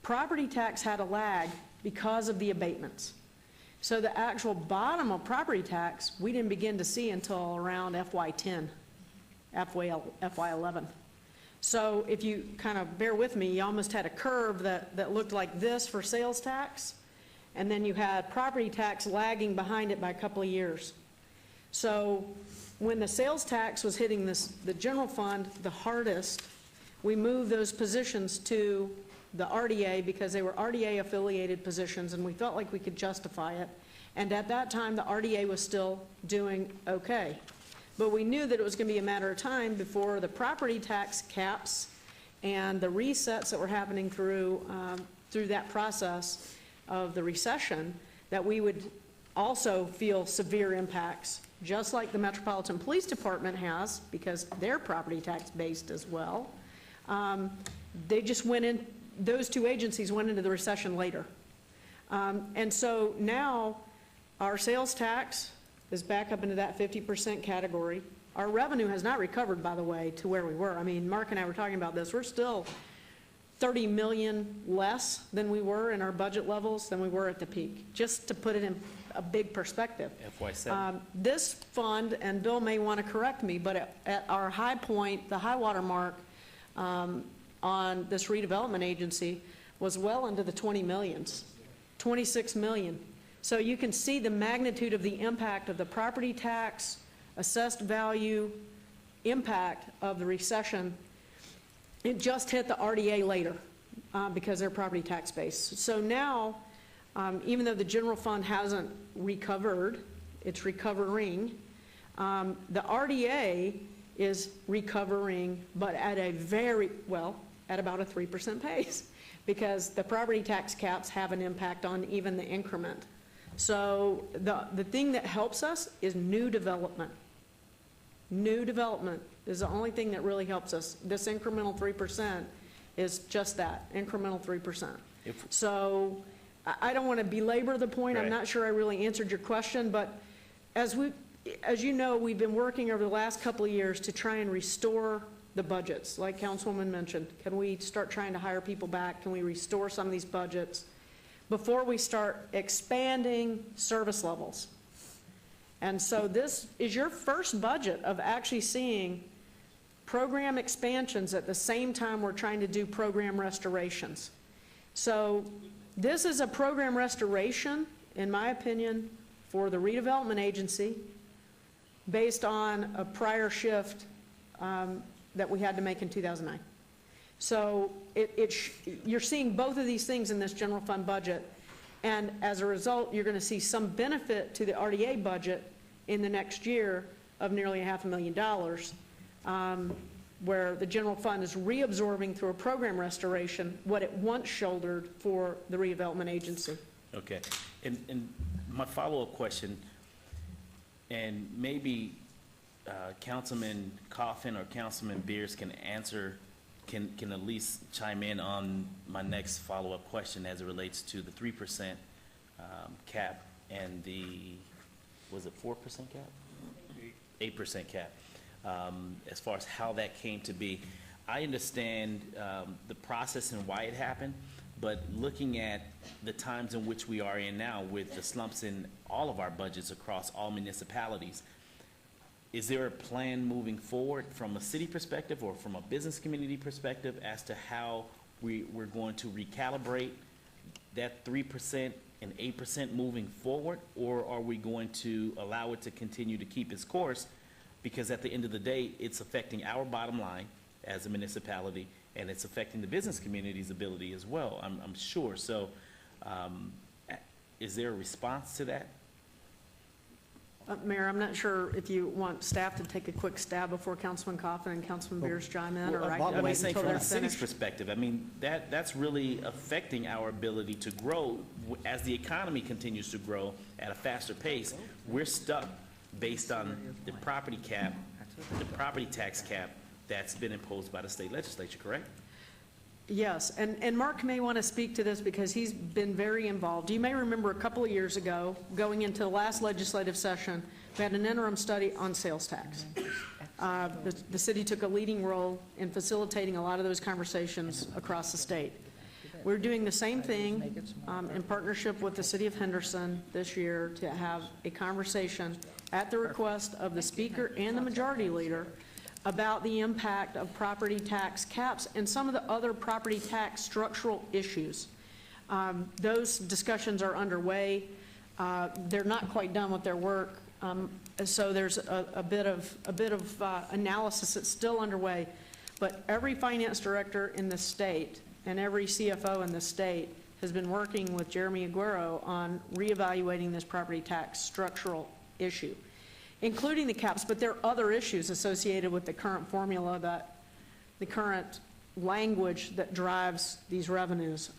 Property tax had a lag because of the abatements. So the actual bottom of property tax, we didn't begin to see until around FY10, FY11. So if you kind of bear with me, you almost had a curve that looked like this for sales tax, and then you had property tax lagging behind it by a couple of years. So when the sales tax was hitting the general fund the hardest, we moved those positions to the RDA because they were RDA affiliated positions, and we felt like we could justify it. And at that time, the RDA was still doing okay. But we knew that it was going to be a matter of time before the property tax caps and the resets that were happening through that process of the recession, that we would also feel severe impacts, just like the Metropolitan Police Department has, because they're property tax based as well. They just went in, those two agencies went into the recession later. And so now our sales tax is back up into that 50% category. Our revenue has not recovered, by the way, to where we were. I mean, Mark and I were talking about this. We're still 30 million less than we were in our budget levels than we were at the peak, just to put it in a big perspective. FY7. This fund, and Bill may want to correct me, but at our high point, the high water mark on this redevelopment agency was well into the 20 millions, 26 million. So you can see the magnitude of the impact of the property tax, assessed value, impact of the recession. It just hit the RDA later because they're property tax based. So now, even though the general fund hasn't recovered, it's recovering, the RDA is recovering, but at a very, well, at about a 3% pace, because the property tax caps have an impact on even the increment. So the thing that helps us is new development. New development is the only thing that really helps us. This incremental 3% is just that, incremental 3%. So I don't want to belabor the point. Right. I'm not sure I really answered your question, but as you know, we've been working over the last couple of years to try and restore the budgets, like Councilwoman mentioned. Can we start trying to hire people back? Can we restore some of these budgets before we start expanding service levels? And so this is your first budget of actually seeing program expansions at the same time we're trying to do program restorations. So this is a program restoration, in my opinion, for the redevelopment agency based on a prior shift that we had to make in 2009. So you're seeing both of these things in this general fund budget, and as a result, you're going to see some benefit to the RDA budget in the next year of nearly $500,000, where the general fund is reabsorbing through a program restoration what it once shouldered for the redevelopment agency. Okay, and my follow-up question, and maybe Councilman Coffin or Councilman Beers can answer, can at least chime in on my next follow-up question as it relates to the 3% cap and the, was it 4% cap? 8% cap. As far as how that came to be, I understand the process and why it happened, but looking at the times in which we are in now with the slumps in all of our budgets across all municipalities, is there a plan moving forward from a city perspective or from a business community perspective as to how we're going to recalibrate that 3% and 8% moving forward? Or are we going to allow it to continue to keep its course? Because at the end of the day, it's affecting our bottom line as a municipality, and it's affecting the business community's ability as well, I'm sure. So is there a response to that? Mayor, I'm not sure if you want staff to take a quick stab before Councilman Coffin and Councilman Beers chime in, or I I'm can wait saying until from they're the city's finished. perspective, I mean, that's really affecting our ability to grow. As the economy continues to grow at a faster pace, we're stuck based on the property cap, the property tax cap that's been imposed by the state legislature, correct? Yes, and Mark may want to speak to this because he's been very involved. You may remember a couple of years ago, going into the last legislative session, we had an interim study on sales tax. The city took a leading role in facilitating a lot of those conversations across the state. We're doing the same thing in partnership with the city of Henderson this year to have a conversation at the request of the speaker and the majority leader about the impact of property tax caps and some of the other property tax structural issues. Those discussions are underway. They're not quite done with their work, so there's a bit of analysis that's still underway. But every finance director in the state and every CFO in the state has been working with Jeremy Aguero on reevaluating this property tax structural issue, including the caps, but there are other issues associated with the current formula, the current language that drives these revenues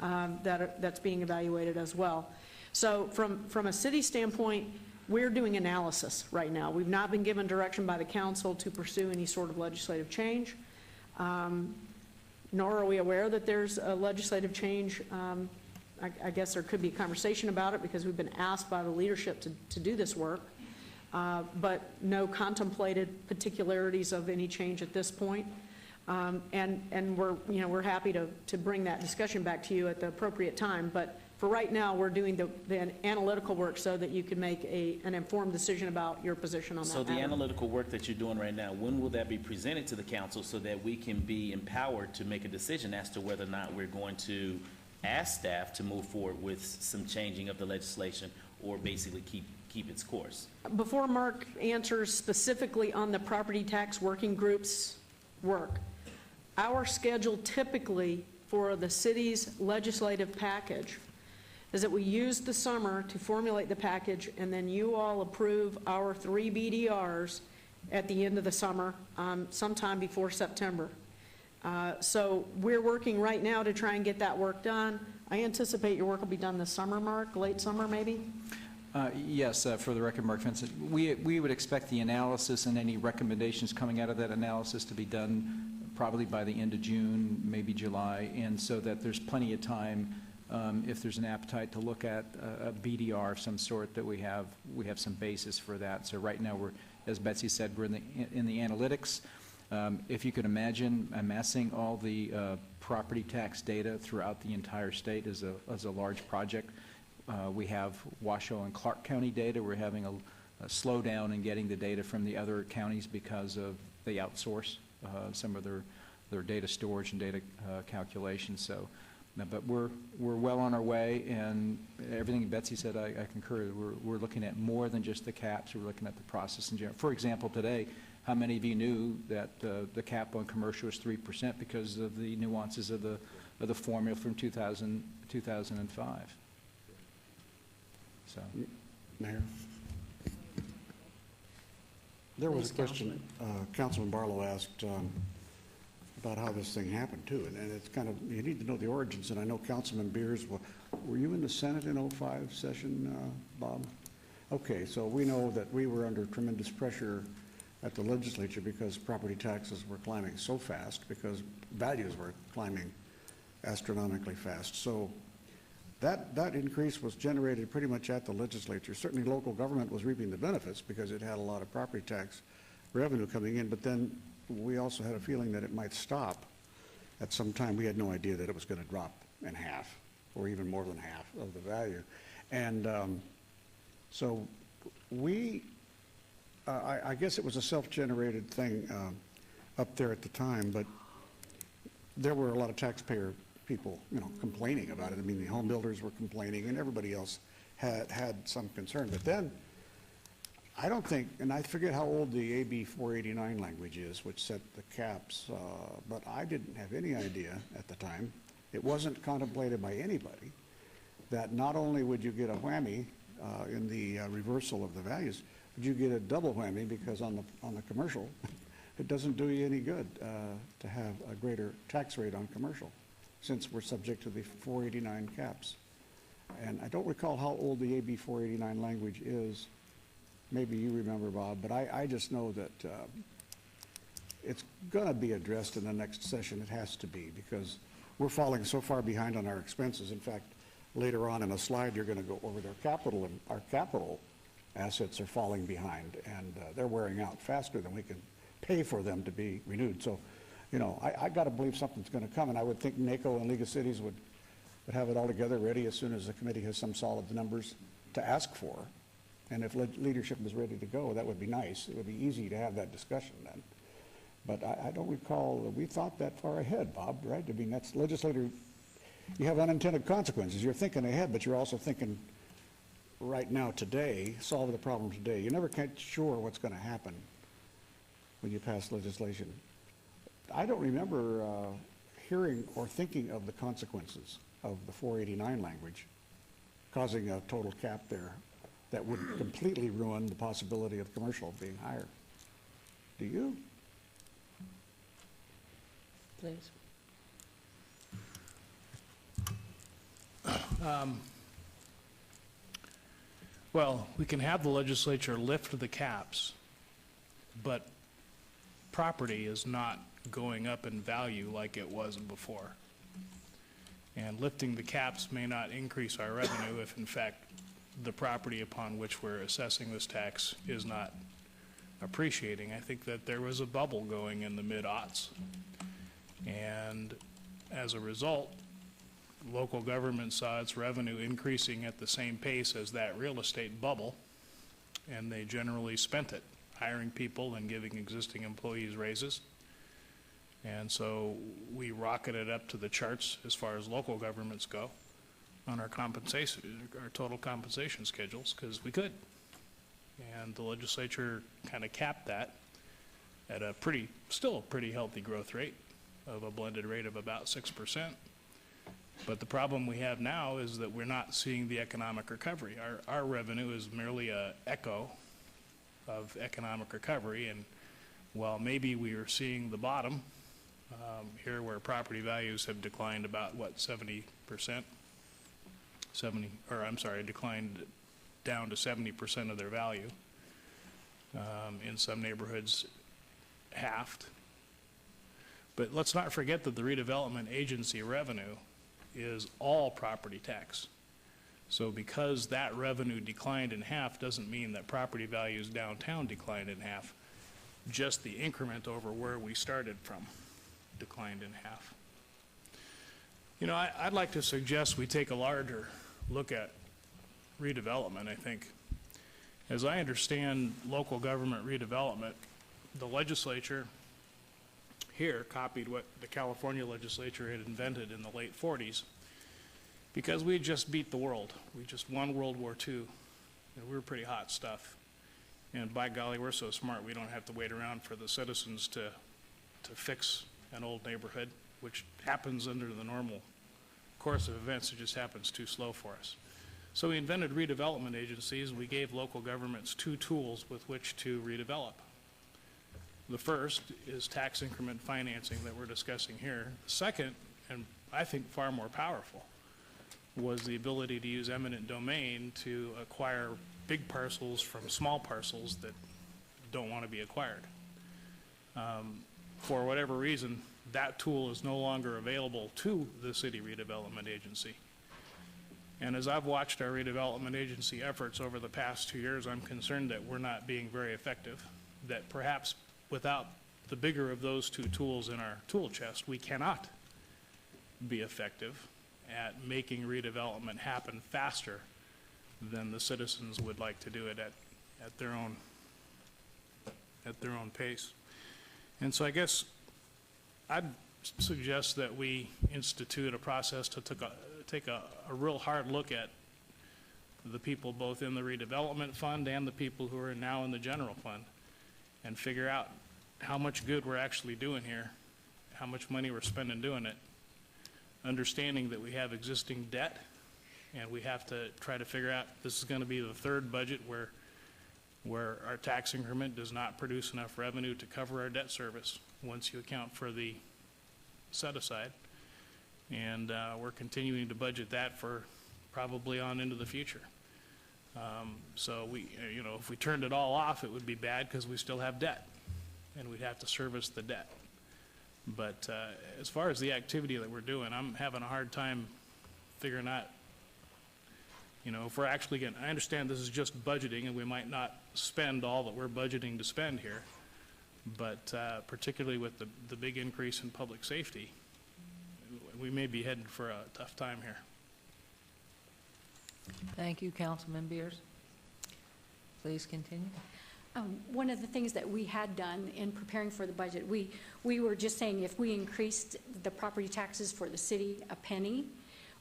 that's being evaluated as well. So from a city standpoint, we're doing analysis right now. We've not been given direction by the council to pursue any sort of legislative change, nor are we aware that there's a legislative change. I guess there could be a conversation about it because we've been asked by the leadership to do this work. But no contemplated particularities of any change at this point. And we're happy to bring that discussion back to you at the appropriate time. But for right now, we're doing the analytical work so that you can make an informed decision about your position on that So the matter. analytical work that you're doing right now, when will that be presented to the council so that we can be empowered to make a decision as to whether or not we're going to ask staff to move forward with some changing of the legislation or basically keep its course? Before Mark answers specifically on the property tax working group's work, our schedule typically for the city's legislative package is that we use the summer to formulate the package, and then you all approve our 3 BDRs at the end of the summer, sometime before September. So we're working right now to try and get that work done. I anticipate your work will be done this summer, Mark, late summer maybe? Yes, for the record, Mark Vincent, we would expect the analysis and any recommendations coming out of that analysis to be done probably by the end of June, maybe July, and so that there's plenty of time, if there's an appetite to look at a BDR of some sort, that we have some basis for that. So right now, as Betsy said, we're in the analytics. If you could imagine amassing all the property tax data throughout the entire state is a large project. We have Washoe and Clark County data. We're having a slowdown in getting the data from the other counties because of they outsource some of their data storage and data calculations. So, but we're well on our way, and everything Betsy said, I concur. We're looking at more than just the caps. We're looking at the process in general. For example, today, how many of you knew that the cap on commercial is 3% because of the nuances of the formula from 2005? So, Mayor? There was a question Councilman Barlow asked about how this thing happened, too. And it's kind of, you need to know the origins. And I know Councilman Beers, were you in the Senate in 05 session, Bob? Okay, so we know that we were under tremendous pressure at the legislature because property taxes were climbing so fast, because values were climbing astronomically fast. So that increase was generated pretty much at the legislature. Certainly local government was reaping the benefits because it had a lot of property tax revenue coming in, but then we also had a feeling that it might stop at some time. We had no idea that it was going to drop in half, or even more than half of the value. And so I guess it was a self-generated thing up there at the time, but there were a lot of taxpayer people, complaining about it. I mean, the home builders were complaining, and everybody else had some concern. But then, I don't think, and I forget how old the AB 489 language is, which set the caps, but I didn't have any idea at the time. It wasn't contemplated by anybody that not only would you get a whammy in the reversal of the values, but you get a double whammy, because on the commercial, it doesn't do you any good to have a greater tax rate on commercial, since we're subject to the 489 caps. And I don't recall how old the AB 489 language is. Maybe you remember, Bob, but I just know that it's going to be addressed in the next session. It has to be, because we're falling so far behind on our expenses. In fact, later on in a slide, you're going to go over their capital, and our capital assets are falling behind, and they're wearing out faster than we can pay for them to be renewed. So, I got to believe something's going to come, and I would think NACO and League of Cities would have it all together ready as soon as the committee has some solid numbers to ask for. And if leadership is ready to go, that would be nice. It would be easy to have that discussion then. But I don't recall that we thought that far ahead, Bob, right? I mean, that's legislator, you have unintended consequences. You're thinking ahead, but you're also thinking right now, today, solve the problem today. You're never quite sure what's going to happen when you pass legislation. I don't remember hearing or thinking of the consequences of the 489 language causing a total cap there that would completely ruin the possibility of commercial being higher. Do you? Please. Well, we can have the legislature lift the caps, but property is not going up in value like it was before. And lifting the caps may not increase our revenue if, in fact, the property upon which we're assessing this tax is not appreciating. I think that there was a bubble going in the mid-aughts. And as a result, local government saw its revenue increasing at the same pace as that real estate bubble, and they generally spent it, hiring people and giving existing employees raises. And so we rocketed up to the charts as far as local governments go on our compensation, our total compensation schedules, because we could. And the legislature kind of capped that at a still a pretty healthy growth rate of a blended rate of about 6%. But the problem we have now is that we're not seeing the economic recovery. Our revenue is merely an echo of economic recovery, and while maybe we are seeing the bottom here, where property values have declined about, what, 70%? Declined down to 70% of their value. In some neighborhoods, halved. But let's not forget that the redevelopment agency revenue is all property tax. So because that revenue declined in half doesn't mean that property values downtown declined in half. Just the increment over where we started from declined in half. I'd like to suggest we take a larger look at redevelopment, I think. As I understand local government redevelopment, the legislature here copied what the California legislature had invented in the late 40s, because we had just beat the world. We just won World War II, and we were pretty hot stuff. And by golly, we're so smart, we don't have to wait around for the citizens to fix an old neighborhood, which happens under the normal course of events. It just happens too slow for us. So we invented redevelopment agencies. We gave local governments two tools with which to redevelop. The first is tax increment financing that we're discussing here. The second, and I think far more powerful, was the ability to use eminent domain to acquire big parcels from small parcels that don't want to be acquired. For whatever reason, that tool is no longer available to the city redevelopment agency. And as I've watched our redevelopment agency efforts over the past 2 years, I'm concerned that we're not being very effective, that perhaps without the bigger of those two tools in our tool chest, we cannot be effective at making redevelopment happen faster than the citizens would like to do it at their own pace. And so I guess I'd suggest that we institute a process to take a real hard look at the people both in the redevelopment fund and the people who are now in the general fund, and figure out how much good we're actually doing here, how much money we're spending doing it, understanding that we have existing debt, and we have to try to figure out, this is going to be the third budget where our tax increment does not produce enough revenue to cover our debt service once you account for the set aside. And we're continuing to budget that for probably on into the future. So we, if we turned it all off, it would be bad because we still have debt and we'd have to service the debt. But as far as the activity that we're doing, I'm having a hard time figuring out, if we're actually going to, I understand this is just budgeting and we might not spend all that we're budgeting to spend here, but particularly with the big increase in public safety, we may be headed for a tough time here. Thank you, Councilman Beers. Please continue. One of the things that we had done in preparing for the budget, we were just saying if we increased the property taxes for the city a penny,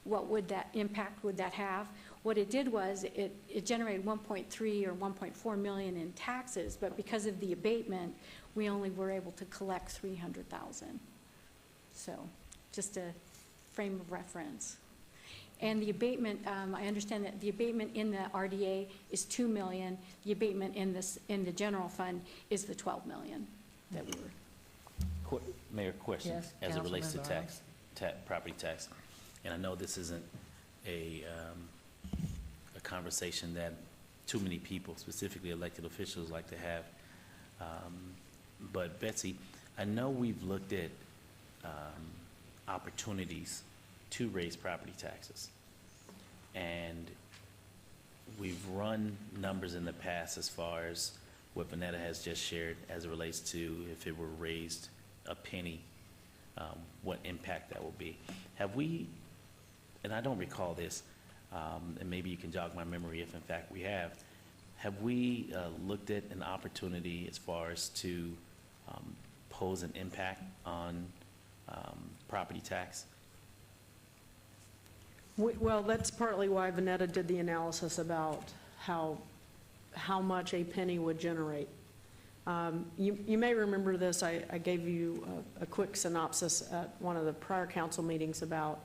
what would that impact would that have? What it did was it generated 1.3 or 1.4 million in taxes, but because of the abatement, we only were able to collect 300,000. So just a frame of reference. And the abatement, I understand that the abatement in the RDA is 2 million. The abatement in the general fund is the 12 million that we were. Mayor, question. Yes, As it relates to Councilman property tax, and I know this isn't a conversation that too many people, specifically elected officials, like to have. But Betsy, I know we've looked at opportunities to raise property taxes. And we've run numbers in the past as far as what Vanetta has just shared as it relates to if it were raised a penny, what impact that will be. Have we, and I don't recall this, and maybe you can jog my memory if in fact we have we looked at an opportunity as far as to pose an impact on property tax? Well, that's partly why Vanetta did the analysis about how much a penny would generate. You may remember this, I gave you a quick synopsis at one of the prior council meetings about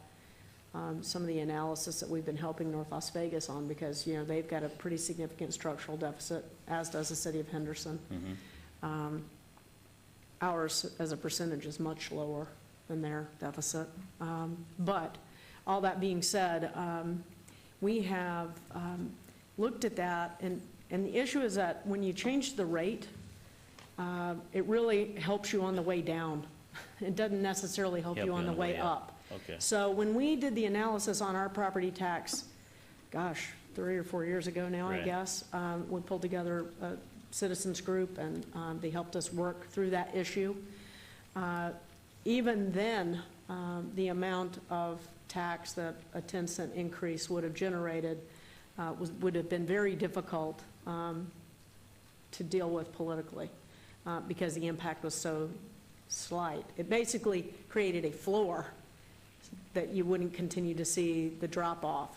some of the analysis that we've been helping North Las Vegas on, because, they've got a pretty significant structural deficit, as does the city of Henderson. Mm-hmm. Ours, as a percentage, is much lower than their deficit. But all that being said, we have looked at that, and the issue is that when you change the rate, it really helps you on the way down. It doesn't necessarily help you on the way up. Okay. So when we did the analysis on our property tax, 3 or 4 years ago now, I Right. guess, we pulled together a citizens group, and they helped us work through that issue. Even then, the amount of tax that a 10-cent increase would have generated would have been very difficult to deal with politically, because the impact was so slight. It basically created a floor that you wouldn't continue to see the drop-off,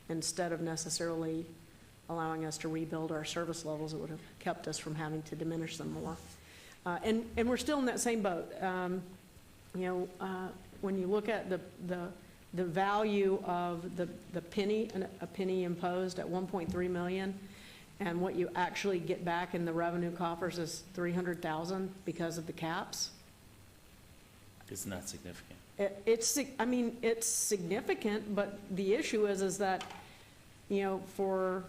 instead of necessarily allowing us to rebuild our service levels. It would have kept us from having to diminish them more. And we're still in that same boat. When you look at the value of the penny, a penny imposed at 1.3 million, and what you actually get back in the revenue coffers is 300,000 because of the caps. It's not significant. It's significant, but the issue is that, for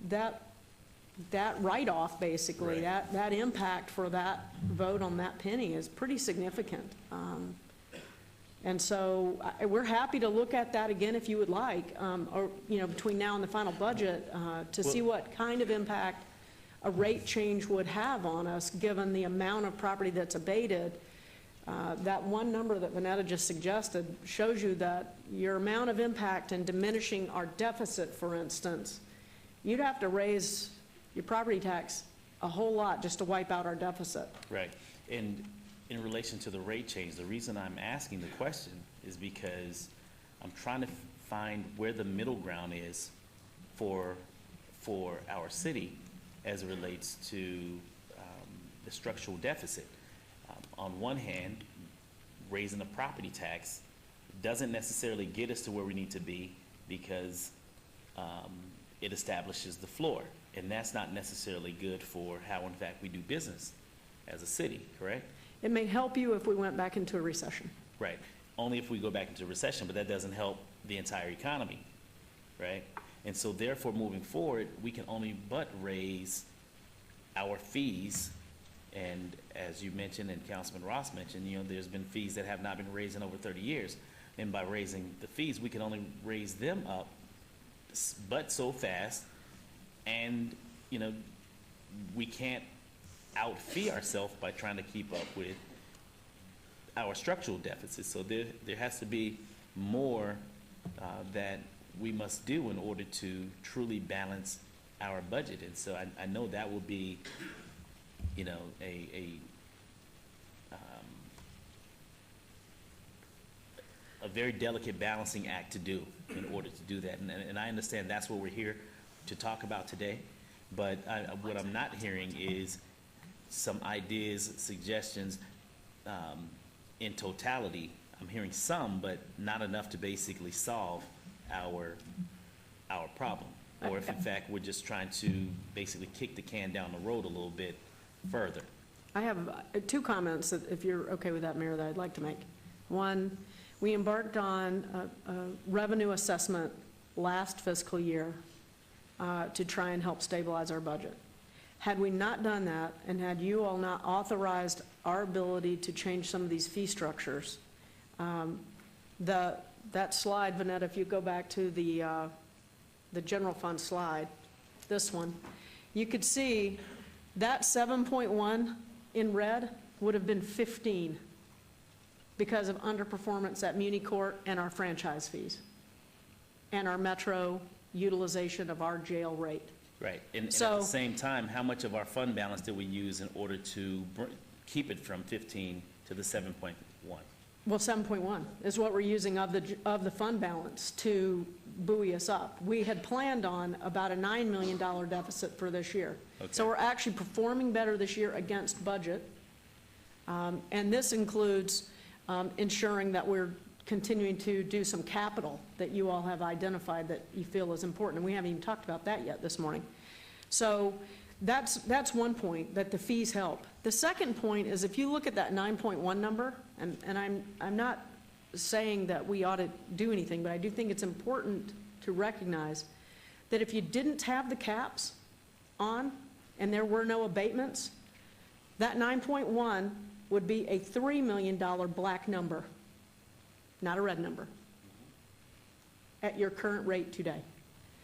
that write-off, basically, Right. that impact for that vote on that penny is pretty significant. And so we're happy to look at that again if you would like, or, between now and the final budget, to see what kind of impact a rate change would have on us, given the amount of property that's abated. That one number that Vanetta just suggested shows you that your amount of impact in diminishing our deficit, for instance, you'd have to raise your property tax a whole lot just to wipe out our deficit. Right. And in relation to the rate change, the reason I'm asking the question is because I'm trying to find where the middle ground is for our city as it relates to the structural deficit. On one hand, raising the property tax doesn't necessarily get us to where we need to be because it establishes the floor. And that's not necessarily good for how, in fact, we do business as a city, correct? It may help you if we went back into a recession. Right. Only if we go back into recession, but that doesn't help the entire economy, right? And so therefore, moving forward, we can only but raise our fees. And as you mentioned and Councilman Ross mentioned, you know, there's been fees that have not been raised in over 30 years. And by raising the fees, we can only raise them up but so fast. And, you know, we can't out-fee ourselves by trying to keep up with our structural deficits. So there has to be more that we must do in order to truly balance our budget. And so I know that will be, you know, a very delicate balancing act to do in order to do that. And I understand that's what we're here to talk about today. But what I'm not hearing is some ideas, suggestions in totality. I'm hearing some, but not enough to basically solve our problem. Or if in fact we're just trying to basically kick the can down the road a little bit further. I have two comments, that if you're okay with that, Mayor, that I'd like to make. One, we embarked on a revenue assessment last fiscal year to try and help stabilize our budget. Had we not done that, and had you all not authorized our ability to change some of these fee structures, that slide, Vanetta, if you go back to the general fund slide, this one, you could see that 7.1 in red would have been 15 because of underperformance at Muni Court and our franchise fees and our metro utilization of our jail rate. Right. And at So- the same time, how much of our fund balance did we use in order to keep it from 15 to the 7.1? Well, 7.1 is what we're using of the fund balance to buoy us up. We had planned on about a $9 million deficit for this year. Okay. So we're actually performing better this year against budget. And this includes ensuring that we're continuing to do some capital that you all have identified that you feel is important. And we haven't even talked about that yet this morning. So that's one point, that the fees help. The second point is if you look at that 9.1 number, and I'm not saying that we ought to do anything, but I do think it's important to recognize that if you didn't have the caps on and there were no abatements, that 9.1 would be a $3 million black number, not a red number, at your current rate today.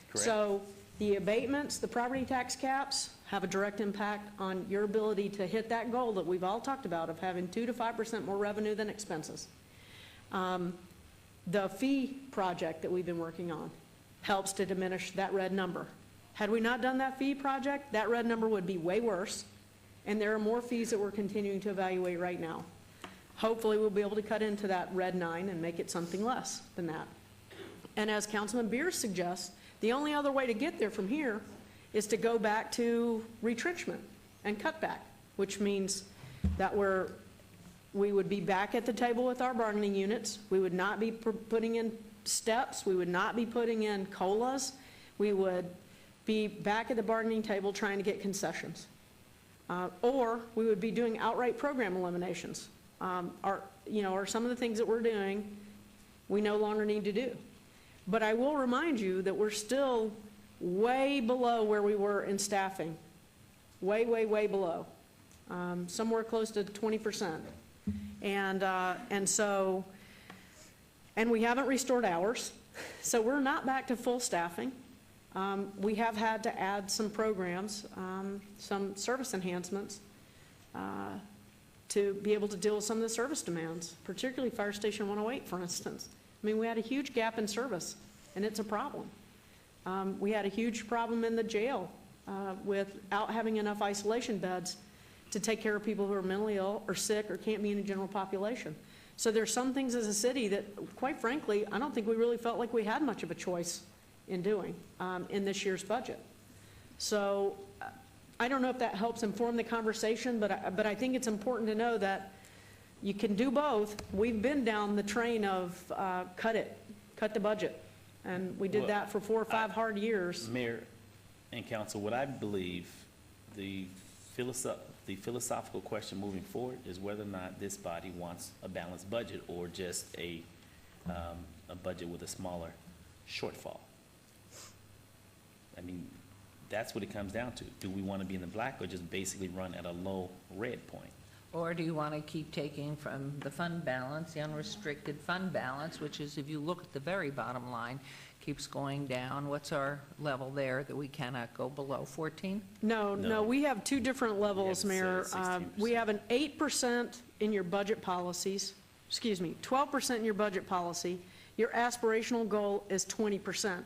Correct. So the abatements, the property tax caps, have a direct impact on your ability to hit that goal that we've all talked about of having 2 to 5% more revenue than expenses. The fee project that we've been working on helps to diminish that red number. Had we not done that fee project, that red number would be way worse, and there are more fees that we're continuing to evaluate right now. Hopefully, we'll be able to cut into that red 9 and make it something less than that. And as Councilman Beers suggests, the only other way to get there from here is to go back to retrenchment and cutback, which means that we would be back at the table with our bargaining units. We would not be putting in steps. We would not be putting in COLAs. We would be back at the bargaining table trying to get concessions. Or we would be doing outright program eliminations. Or some of the things that we're doing, we no longer need to do. But I will remind you that we're still way below where we were in staffing. Way, way, way below. Somewhere close to 20%. And we haven't restored hours. So we're not back to full staffing. We have had to add some programs, some service enhancements to be able to deal with some of the service demands, particularly Fire Station 108, for instance. I mean, we had a huge gap in service, and it's a problem. We had a huge problem in the jail without having enough isolation beds to take care of people who are mentally ill or sick or can't be in the general population. So there's some things as a city that, quite frankly, I don't think we really felt like we had much of a choice in doing in this year's budget. So I don't know if that helps inform the conversation, but I think it's important to know that you can do both. We've been down the train of cut the budget, and we did that for 4 or 5 hard years. Mayor and council, what I believe the philosophical question moving forward is whether or not this body wants a balanced budget or just a budget with a smaller shortfall. I mean, that's what it comes down to. Do we want to be in the black or just basically run at a low red point? Or do you want to keep taking from the fund balance, the unrestricted fund balance, which is, if you look at the very bottom line, keeps going down? What's our level there that we cannot go below 14? No, we have 2 different levels, We have Mayor. 16%. We have an 8% in your budget policies, 12% in your budget policy. Your aspirational goal is 20%.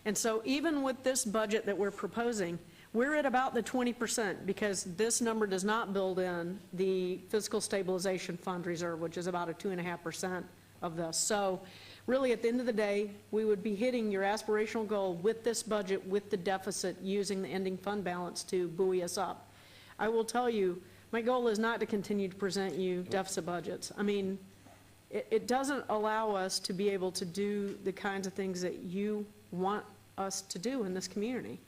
And so even with this budget that we're proposing, we're at about the 20% because this number does not build in the fiscal stabilization fund reserve, which is about a 2.5% of this. So really, at the end of the day, we would be hitting your aspirational goal with this budget, with the deficit, using the ending fund balance to buoy us up. I will tell you, my goal is not to continue to present you deficit budgets. I mean, it doesn't allow us to be able to do the kinds of things that you want us to do in this community.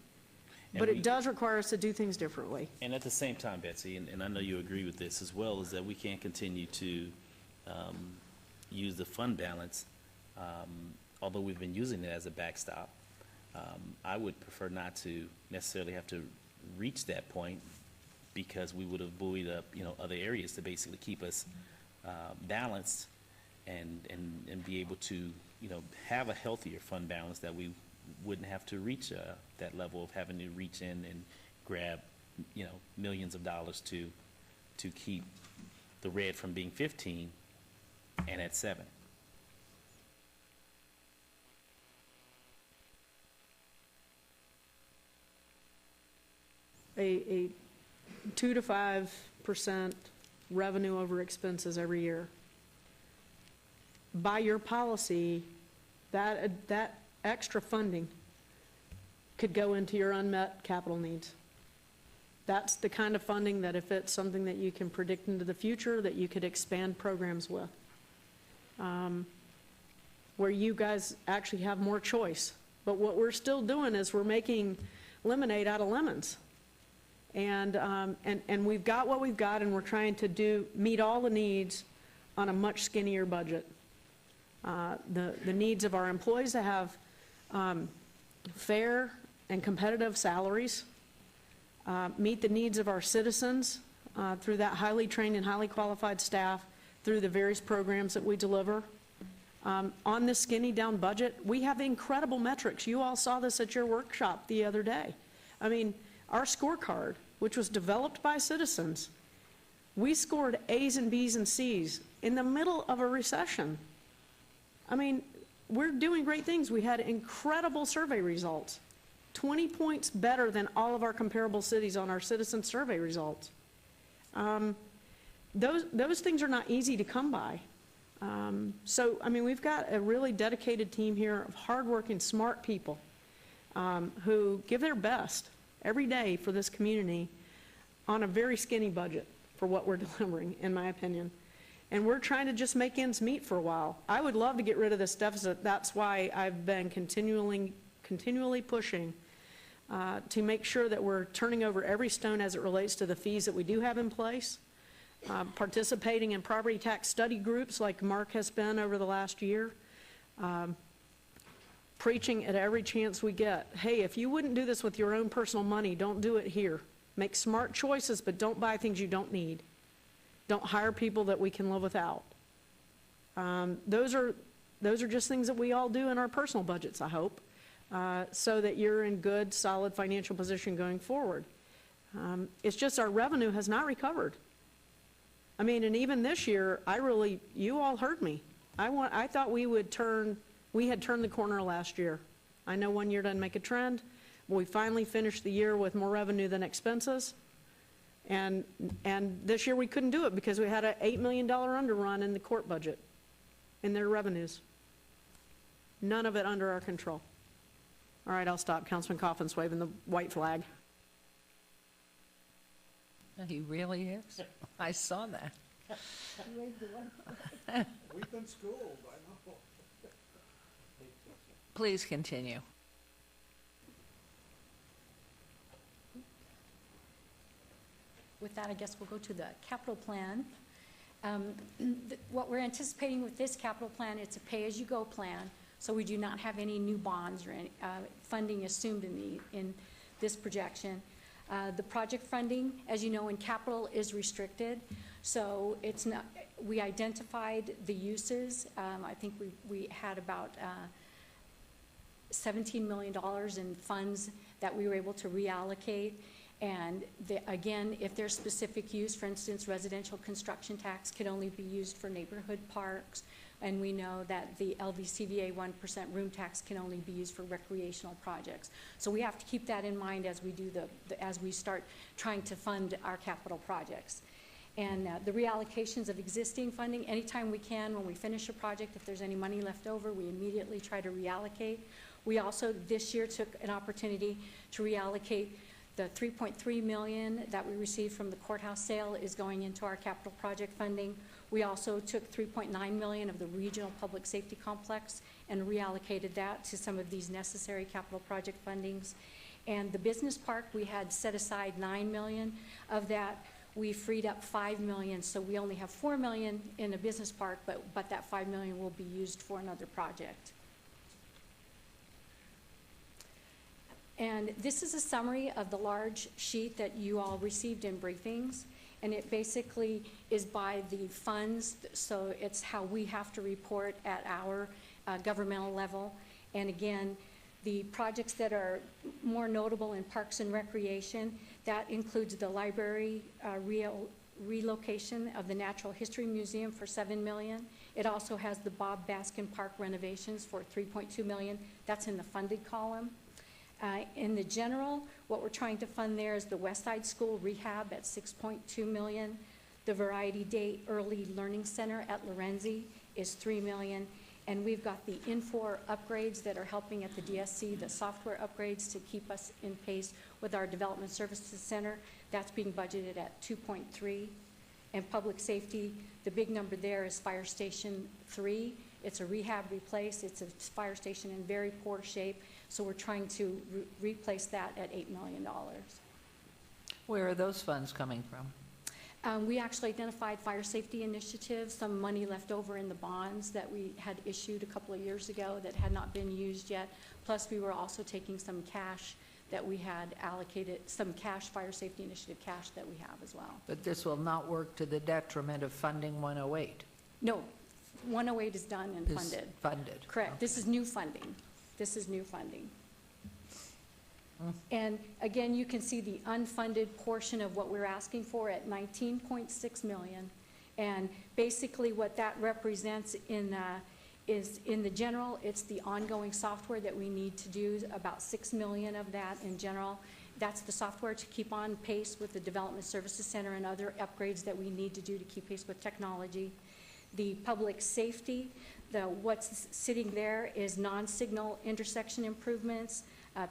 But it does require us to do things differently. And at the same time, Betsy, and I know you agree with this as well, is that we can't continue to use the fund balance, although we've been using it as a backstop. I would prefer not to necessarily have to reach that point because we would have buoyed up, other areas to basically keep us balanced and be able to, have a healthier fund balance that we wouldn't have to reach that level of having to reach in and grab, millions of dollars to keep the red from being 15 and at 7. A 2 to 5% revenue over expenses every year. By your policy, that extra funding could go into your unmet capital needs. That's the kind of funding that if it's something that you can predict into the future, that you could expand programs with. Where you guys actually have more choice. But what we're still doing is we're making lemonade out of lemons. And we've got what we've got, and we're trying to meet all the needs on a much skinnier budget. The needs of our employees to have fair and competitive salaries, meet the needs of our citizens through that highly trained and highly qualified staff, through the various programs that we deliver. On this skinny down budget, we have incredible metrics. You all saw this at your workshop the other day. I mean, our scorecard, which was developed by citizens, we scored A's and B's and C's in the middle of a recession. I mean, we're doing great things. We had incredible survey results, 20 points better than all of our comparable cities on our citizen survey results. Those things are not easy to come by. So, I mean, we've got a really dedicated team here of hardworking, smart people who give their best every day for this community on a very skinny budget for what we're delivering, in my opinion. And we're trying to just make ends meet for a while. I would love to get rid of this deficit. That's why I've been continually pushing to make sure that we're turning over every stone as it relates to the fees that we do have in place, participating in property tax study groups like Mark has been over the last year, preaching at every chance we get, hey, if you wouldn't do this with your own personal money, don't do it here. Make smart choices, but don't buy things you don't need. Don't hire people that we can live without. Those are just things that we all do in our personal budgets, I hope. so that you're in good, solid financial position going forward. It's just our revenue has not recovered. I mean, and even this year, you all heard me. I thought we had turned the corner last year. I know one year doesn't make a trend, but we finally finished the year with more revenue than expenses. And this year we couldn't do it because we had an $8 million underrun in the court budget, in their revenues. None of it under our control. All right, I'll stop. Councilman Coffin's waving the white flag. He really is. I saw that. We've been schooled, I know. Please continue. With that, I guess we'll go to the capital plan. What we're anticipating with this capital plan, it's a pay-as-you-go plan, so we do not have any new bonds or any funding assumed in this projection. The project funding, as you know, in capital is restricted, so it's not. We identified the uses. I think we had about $17 million in funds that we were able to reallocate. And again, if there's specific use, for instance, residential construction tax can only be used for neighborhood parks. And we know that the LVCVA 1% room tax can only be used for recreational projects. So we have to keep that in mind as we do as we start trying to fund our capital projects. And the reallocations of existing funding, anytime we can, when we finish a project, if there's any money left over, we immediately try to reallocate. We also this year took an opportunity to reallocate the $3.3 million that we received from the courthouse sale is going into our capital project funding. We also took $3.9 million of the regional public safety complex and reallocated that to some of these necessary capital project fundings. And the business park, we had set aside $9 million. Of that, we freed up $5 million, so we only have $4 million in a business park, but that $5 million will be used for another project. And this is a summary of the large sheet that you all received in briefings. And it basically is by the funds, so it's how we have to report at our governmental level. And again, the projects that are more notable in Parks and Recreation, that includes the library relocation of the Natural History Museum for $7 million. It also has the Bob Baskin Park renovations for $3.2 million. That's in the funded column. In the general, what we're trying to fund there is the West Side School rehab at $6.2 million. The Variety Day Early Learning Center at Lorenzi is $3 million. And we've got the Infor upgrades that are helping at the DSC, the software upgrades to keep us in pace with our Development Services Center. That's being budgeted at $2.3. And public safety, the big number there is Fire Station 3. It's a rehab replace. It's a fire station in very poor shape. So we're trying to replace that at $8 million. Where are those funds coming from? We actually identified fire safety initiatives, some money left over in the bonds that we had issued a couple of years ago that had not been used yet. Plus, we were also taking some cash that we had allocated, some cash, fire safety initiative cash that we have as well. But this will not work to the detriment of funding 108. No, 108 is done and Is funded. funded. Correct. Okay. This is new funding. This is new funding. And again, you can see the unfunded portion of what we're asking for at $19.6 million. And basically what that represents is in the general, it's the ongoing software that we need to do, about $6 million of that in general. That's the software to keep on pace with the Development Services Center and other upgrades that we need to do to keep pace with technology. The public safety, what's sitting there is non-signal intersection improvements,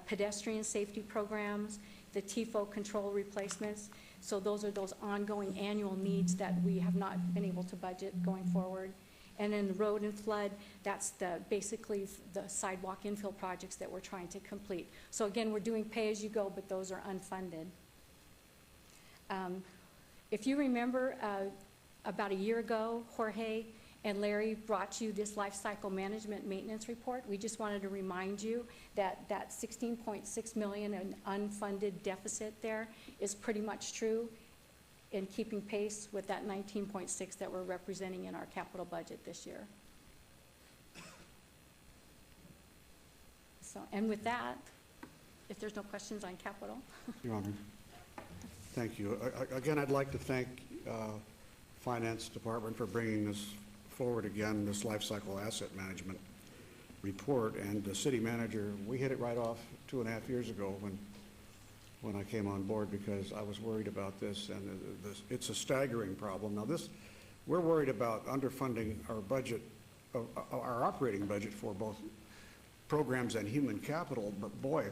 pedestrian safety programs, the TIFO control replacements. So those are those ongoing annual needs that we have not been able to budget going forward. And then the road and flood, that's basically the sidewalk infill projects that we're trying to complete. So again, we're doing pay-as-you-go, but those are unfunded. If you remember, about a year ago, Jorge and Larry brought you this life cycle management maintenance report. We just wanted to remind you that that $16.6 million in unfunded deficit there is pretty much true in keeping pace with that 19.6 that we're representing in our capital budget this year. So, and with that, if there's no questions on capital, Your Honor. Thank you. Again, I'd like to thank Finance Department for bringing this forward again, this life cycle asset management report. And the city manager, we hit it right off 2.5 years ago when I came on board, because I was worried about this, and it's a staggering problem. Now we're worried about underfunding our budget, our operating budget for both programs and human capital, but boy,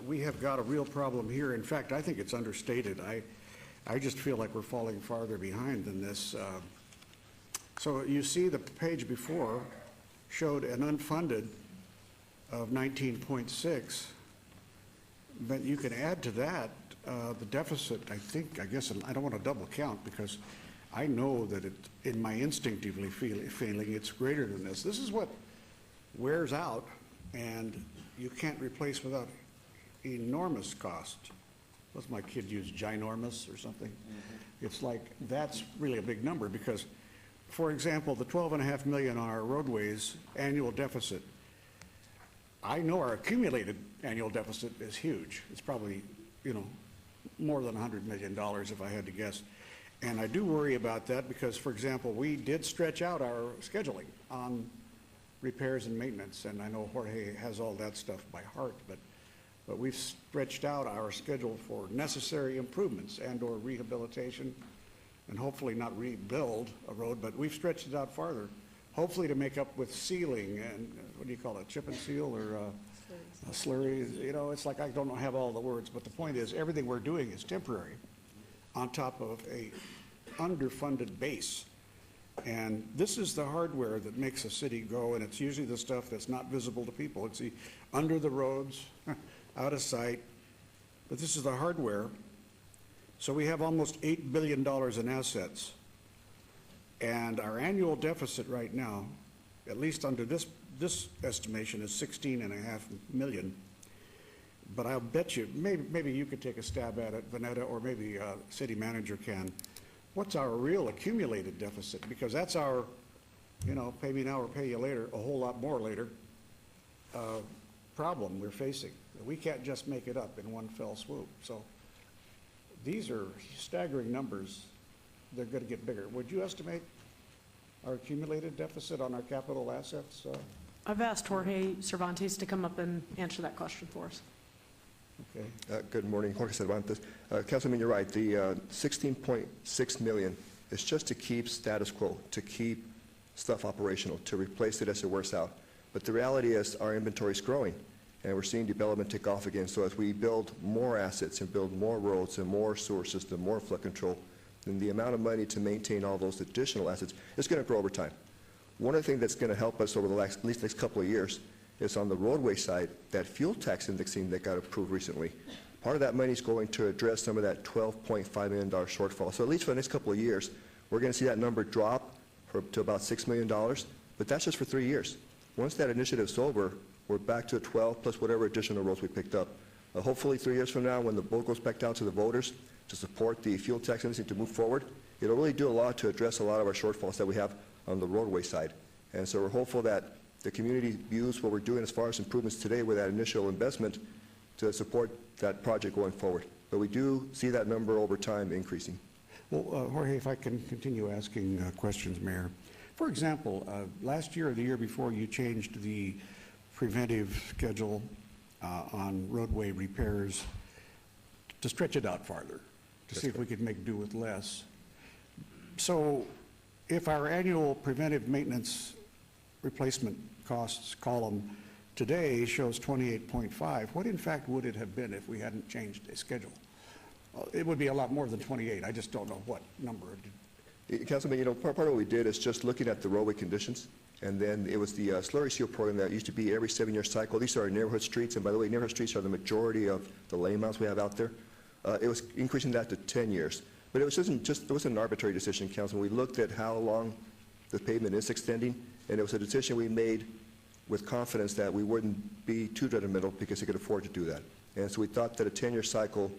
we have got a real problem here. In fact, I think it's understated. I just feel like we're falling farther behind than this. So you see the page before showed an unfunded of 19.6, but you can add to that the deficit, I guess, I don't want to double count because I know that in my instinctively feeling it's greater than this. This is what wears out and you can't replace without enormous cost. What's my kid use, ginormous or something? It's like, that's really a big number because, for example, the 12.5 million on our roadways annual deficit, I know our accumulated annual deficit is huge. It's probably, more than $100 million if I had to guess. And I do worry about that because, for example, we did stretch out our scheduling on repairs and maintenance, and I know Jorge has all that stuff by heart, but we've stretched out our schedule for necessary improvements and or rehabilitation, and hopefully not rebuild a road, but we've stretched it out farther, hopefully to make up with sealing and, what do you call it, chip and seal or a slurry? It's like I don't have all the words, but the point is everything we're doing is temporary on top of a underfunded base. And this is the hardware that makes a city go, and it's usually the stuff that's not visible to people. It's the under the roads, out of sight, but this is the hardware. So we have almost $8 billion in assets, and our annual deficit right now, at least under this estimation, is 16.5 million. But I'll bet you, maybe you could take a stab at it, Vanetta, or maybe city manager can. What's our real accumulated deficit? Because that's our, pay me now or pay you later, a whole lot more later, problem we're facing. We can't just make it up in one fell swoop. So these are staggering numbers. They're going to get bigger. Would you estimate our accumulated deficit on our capital assets? I've asked Jorge Cervantes to come up and answer that question for us. Okay. Good morning, Jorge Cervantes. Councilman, you're right. The 16.6 million is just to keep status quo, to keep stuff operational, to replace it as it wears out. But the reality is our inventory is growing, and we're seeing development take off again. So as we build more assets and build more roads and more sewer system, more flood control, then the amount of money to maintain all those additional assets is going to grow over time. One of the things that's going to help us over the at least next couple of years is on the roadway side, that fuel tax indexing that got approved recently. Part of that money is going to address some of that $12.5 million shortfall. So at least for the next couple of years, we're going to see that number drop to about $6 million, but that's just for 3 years. Once that initiative's over, we're back to 12 plus whatever additional roads we picked up. Hopefully 3 years from now, when the vote goes back down to the voters to support the fuel tax indexing to move forward, it'll really do a lot to address a lot of our shortfalls that we have on the roadway side. And so we're hopeful that the community views what we're doing as far as improvements today with that initial investment to support that project going forward. But we do see that number over time increasing. Well, Jorge, if I can continue asking questions, Mayor. For example, last year or the year before, you changed the preventive schedule on roadway repairs to stretch it out farther, to see if we could make do with less. So if our annual preventive maintenance replacement costs column today shows 28.5, what in fact would it have been if we hadn't changed the schedule? It would be a lot more than 28. I just don't know what number. Councilman, part of what we did is just looking at the roadway conditions, and then it was the slurry seal program that used to be every 7-year cycle. These are our neighborhood streets, and by the way, neighborhood streets are the majority of the lane mounts we have out there. It was increasing that to 10 years. But it wasn't an arbitrary decision, Councilman. We looked at how long the pavement is extending, and it was a decision we made with confidence that we wouldn't be too detrimental because we could afford to do that. And so we thought that a 10-year cycle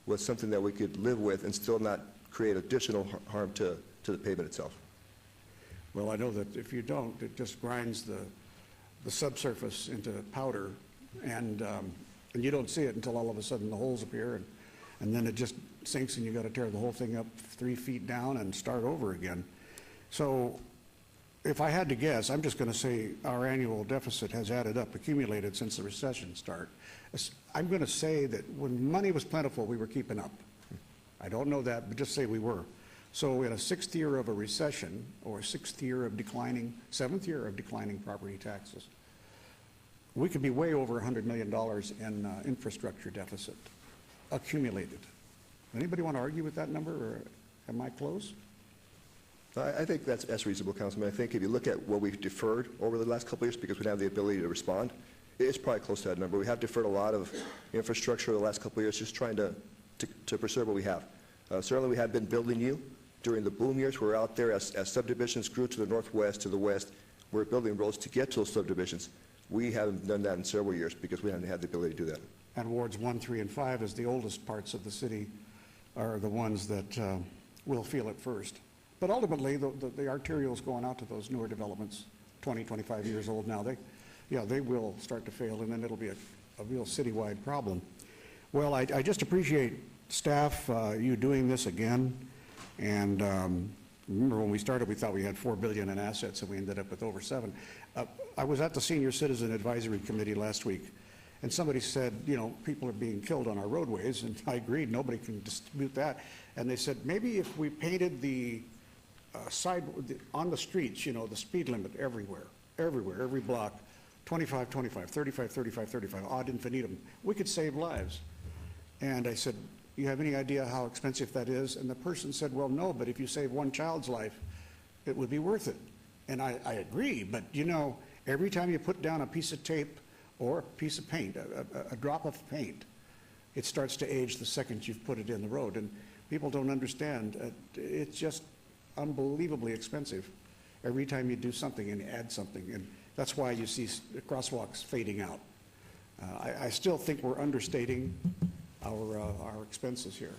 was something that we could live with and still not create additional harm to the pavement itself. Well, I know that if you don't, it just grinds the subsurface into powder And you don't see it until all of a sudden the holes appear, and then it just sinks, and you got to tear the whole thing up 3 feet down and start over again. So if I had to guess, I'm just going to say our annual deficit has added up, accumulated since the recession start. I'm going to say that when money was plentiful, we were keeping up. I don't know that, but just say we were. So in a 6th year of a recession, or a 6th year of declining, 7th year of declining property taxes, we could be way over $100 million in infrastructure deficit accumulated. Anybody want to argue with that number, or am I close? I think that's reasonable, Councilman. I think if you look at what we've deferred over the last couple of years, because we have the ability to respond, it's probably close to that number. We have deferred a lot of infrastructure over the last couple of years, just trying to preserve what we have. Certainly, we have been building new. During the boom years, we were out there as subdivisions grew to the northwest, to the west. We're building roads to get to those subdivisions. We haven't done that in several years because we haven't had the ability to do that. And wards 1, 3, and 5, as the oldest parts of the city, are the ones that will feel it first. But ultimately, the arterials going out to those newer developments, 20, 25 years old now, they will start to fail, and then it'll be a real citywide problem. Well, I just appreciate staff, you doing this again. And remember when we started, we thought we had $4 billion in assets, and we ended up with over $7 billion. I was at the Senior Citizen Advisory Committee last week, and somebody said, you know, people are being killed on our roadways, and I agreed, nobody can dispute that. And they said, maybe if we painted the on the streets, you know, the speed limit everywhere, every block, 25, 25, 35, 35, 35, ad infinitum, we could save lives. And I said, you have any idea how expensive that is? And the person said, well, no, but if you save one child's life, it would be worth it. And I agree, but you know, every time you put down a piece of tape or a piece of paint, a drop of paint, it starts to age the second you've put it in the road. And people don't understand. It's just unbelievably expensive every time you do something and add something. And that's why you see crosswalks fading out. I still think we're understating our expenses here.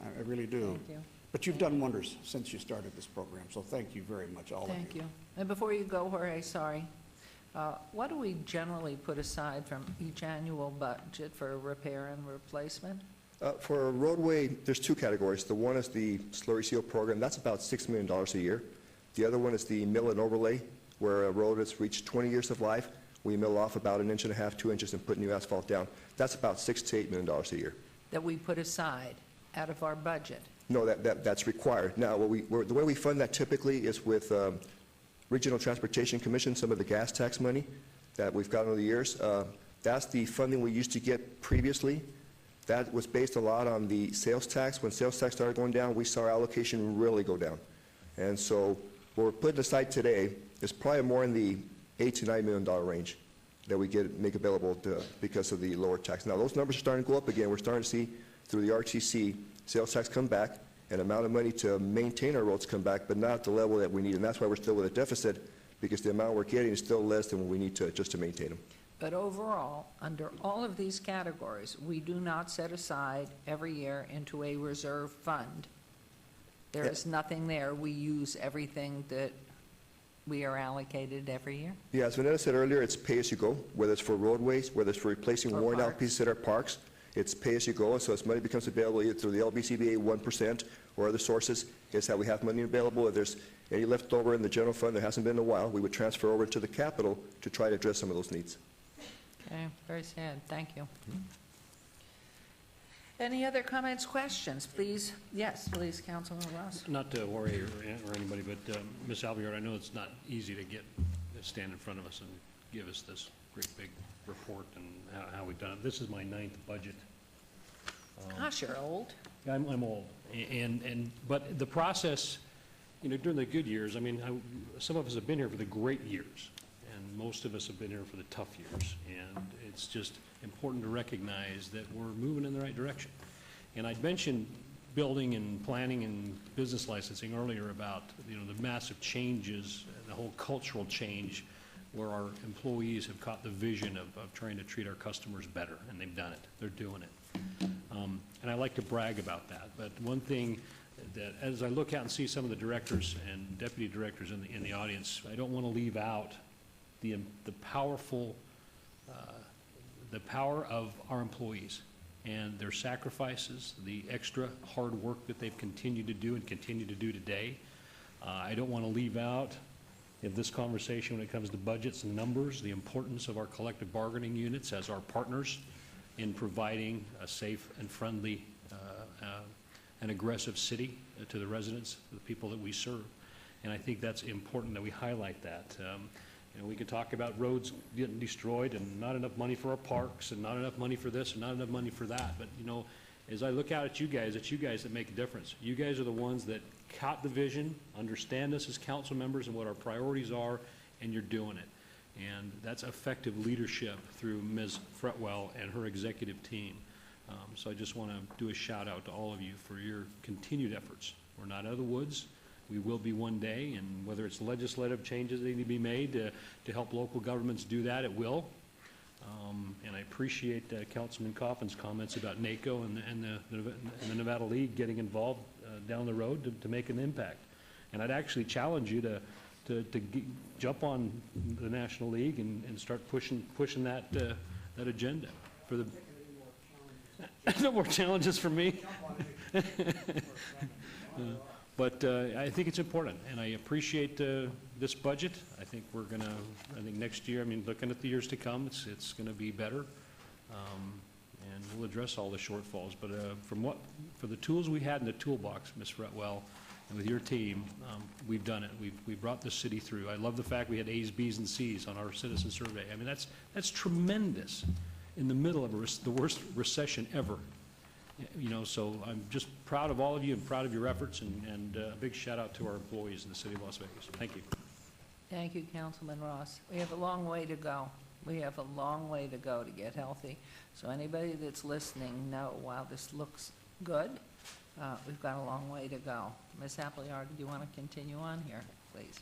I really do. Thank you. But you've done wonders since you started this program, so thank you very much, all of you. Thank you. And before you go, Jorge, sorry, what do we generally put aside from each annual budget for repair and replacement? For a roadway, there's 2 categories. The one is the slurry seal program. That's about $6 million a year. The other one is the mill and overlay, where a road has reached 20 years of life. We mill off about 1.5 inches, 2 inches, and put new asphalt down. That's about $6 to $8 million a year. That we put aside out of our budget? No, that's required. Now, the way we fund that typically is with Regional Transportation Commission, some of the gas tax money that we've gotten over the years. That's the funding we used to get previously. That was based a lot on the sales tax. When sales tax started going down, we saw our allocation really go down. And so what we're putting aside today is probably more in the $8 to $9 million range that we make available because of the lower tax. Now, those numbers are starting to go up again. We're starting to see through the RTC sales tax come back, and amount of money to maintain our roads come back, but not at the level that we need. And that's why we're still with a deficit, because the amount we're getting is still less than what we need just to maintain them. But overall, under all of these categories, we do not set aside every year into a reserve fund. There is nothing there. We use everything that we are allocated every year. Yeah, as Vanessa said earlier, it's pay-as-you-go, whether it's for roadways, whether it's for replacing Or worn-out parks. pieces at our parks. It's pay-as-you-go, and so as money becomes available either through the LBCBA 1% or other sources, is how we have money available. If there's any left over in the general fund, there hasn't been in a while, we would transfer over to the capital to try to address some of those needs. Okay, very sad. Thank you. Any other comments, questions? Please, yes, please, Councilman Ross. Not to worry or anybody, but Ms. Albiard, I know it's not easy to stand in front of us and give us this great big report and how we've done it. This is my 9th budget. Gosh, you're old. I'm old, but the process, you know, during the good years, I mean, some of us have been here for the great years, and most of us have been here for the tough years, and it's just important to recognize that we're moving in the right direction. And I'd mentioned building and planning and business licensing earlier about, you know, the massive changes, the whole cultural change where our employees have caught the vision of trying to treat our customers better, and they've done it. They're doing it. And I like to brag about that. But one thing that, as I look out and see some of the directors and deputy directors in the audience, I don't want to leave out the powerful the power of our employees and their sacrifices, the extra hard work that they've continued to do and continue to do today. I don't want to leave out of this conversation when it comes to budgets and numbers, the importance of our collective bargaining units as our partners in providing a safe and friendly and aggressive city to the residents, the people that we serve. And I think that's important that we highlight that. You know, we could talk about roads getting destroyed and not enough money for our parks and not enough money for this and not enough money for that. But, you know, as I look out at you guys, it's you guys that make a difference. You guys are the ones that caught the vision, understand us as council members and what our priorities are, and you're doing it. And that's effective leadership through Ms. Fretwell and her executive team. So I just want to do a shout out to all of you for your continued efforts. We're not out of the woods. We will be one day, and whether it's legislative changes that need to be made to help local governments do that, it will. And I appreciate Councilman Coffin's comments about NACO and the Nevada League getting involved down the road to make an impact. And I'd actually challenge you to jump on the National League and start pushing that agenda for the. No more challenges for me. But I think it's important, and I appreciate this budget. I think we're going to, I think next year, I mean, looking at the years to come, it's going to be better, and we'll address all the shortfalls. But for the tools we had in the toolbox, Ms. Fretwell, and with your team, we've done it. We've brought the city through. I love the fact we had A's, B's, and C's on our citizen survey. I mean, that's tremendous in the middle of the worst recession ever. You know, so I'm just proud of all of you and proud of your efforts, and a big shout out to our employees in the city of Las Vegas. Thank you. Thank you, Councilman Ross. We have a long way to go. We have a long way to go to get healthy. So anybody that's listening, know while this looks good, we've got a long way to go. Ms. Appleyard, do you want to continue on here, please?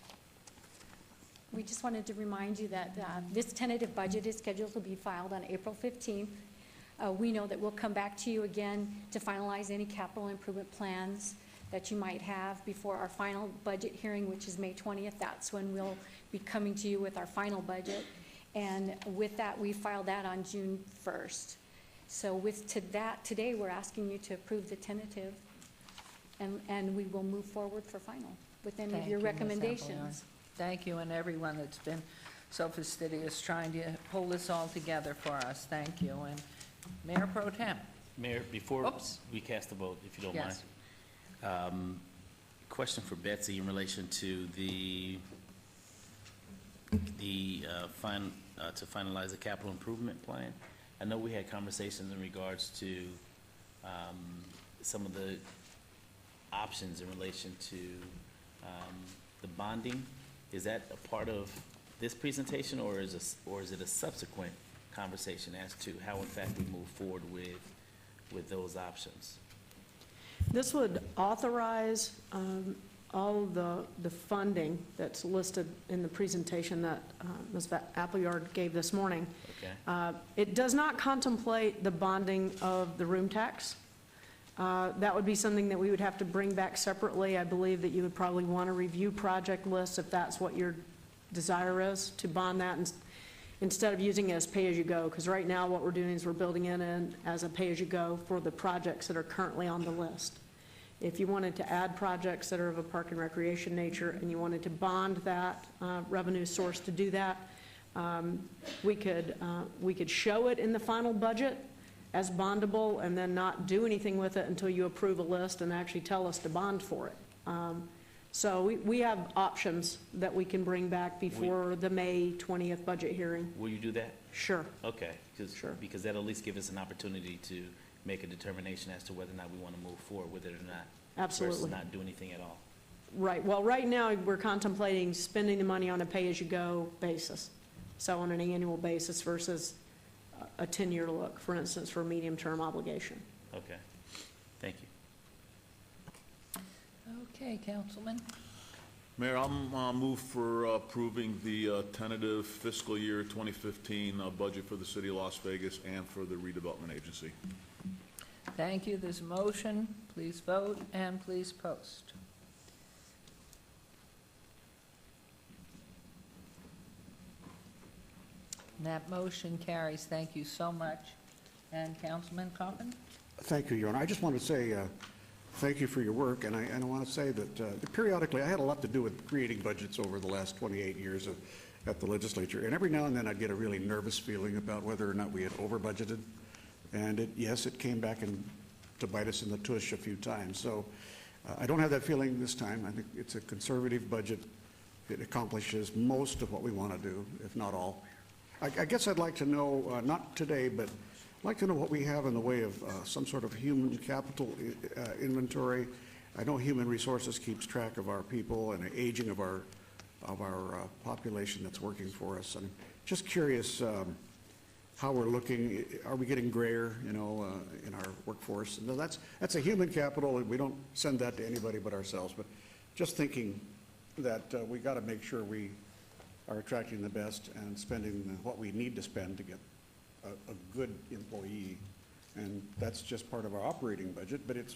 We just wanted to remind you that this tentative budget is scheduled to be filed on April 15th. We know that we'll come back to you again to finalize any capital improvement plans that you might have before our final budget hearing, which is May 20th. That's when we'll be coming to you with our final budget. And with that, we filed that on June 1st. So today we're asking you to approve the tentative, and we will move forward for final with any of your recommendations. Thank you, and everyone that's been so fastidious trying to pull this all together for us. Thank you. And Mayor Pro Tem. Mayor, before we cast the vote, if you don't Yes. mind. Question for Betsy in relation to to finalize the capital improvement plan. I know we had conversations in regards to some of the options in relation to the bonding. Is that a part of this presentation, or is it a subsequent conversation as to how, in fact, we move forward with those options? This would authorize all the funding that's listed in the presentation that Ms. Appleyard gave this morning. Okay. It does not contemplate the bonding of the room tax. That would be something that we would have to bring back separately. I believe that you would probably want to review project lists if that's what your desire is, to bond that instead of using it as pay-as-you-go, because right now what we're doing is we're building it in as a pay-as-you-go for the projects that are currently on the list. If you wanted to add projects that are of a park and recreation nature and you wanted to bond that revenue source to do that, we could show it in the final budget as bondable and then not do anything with it until you approve a list and actually tell us to bond for it. So we have options that we can bring back before the May 20th budget hearing. Will you do that? Sure. Okay. Sure. Because that'll at least give us an opportunity to make a determination as to whether or not we want to move forward with it or not. Absolutely. Versus not do anything at all. Right. Well, right now, we're contemplating spending the money on a pay-as-you-go basis. So on an annual basis versus a 10-year look, for instance, for a medium-term obligation. Okay. Thank you. Okay, Councilman. Mayor, I'll move for approving the tentative fiscal year 2015 budget for the city of Las Vegas and for the redevelopment agency. Thank you. There's a motion. Please vote and please post. And that motion carries. Thank you so much. And Councilman Coffin? Thank you, Your Honor. I just want to say thank you for your work, and I want to say that periodically, I had a lot to do with creating budgets over the last 28 years at the legislature, and every now and then I'd get a really nervous feeling about whether or not we had over-budgeted, and yes, it came back to bite us in the tush a few times. So I don't have that feeling this time. I think it's a conservative budget. It accomplishes most of what we want to do, if not all. I guess I'd like to know, not today, but I'd like to know what we have in the way of some sort of human capital inventory. I know Human Resources keeps track of our people and the aging of our population that's working for us. I'm just curious how we're looking. Are we getting grayer, in our workforce? No, that's a human capital, and we don't send that to anybody but ourselves. But just thinking that we got to make sure we are attracting the best and spending what we need to spend to get a good employee. And that's just part of our operating budget, but it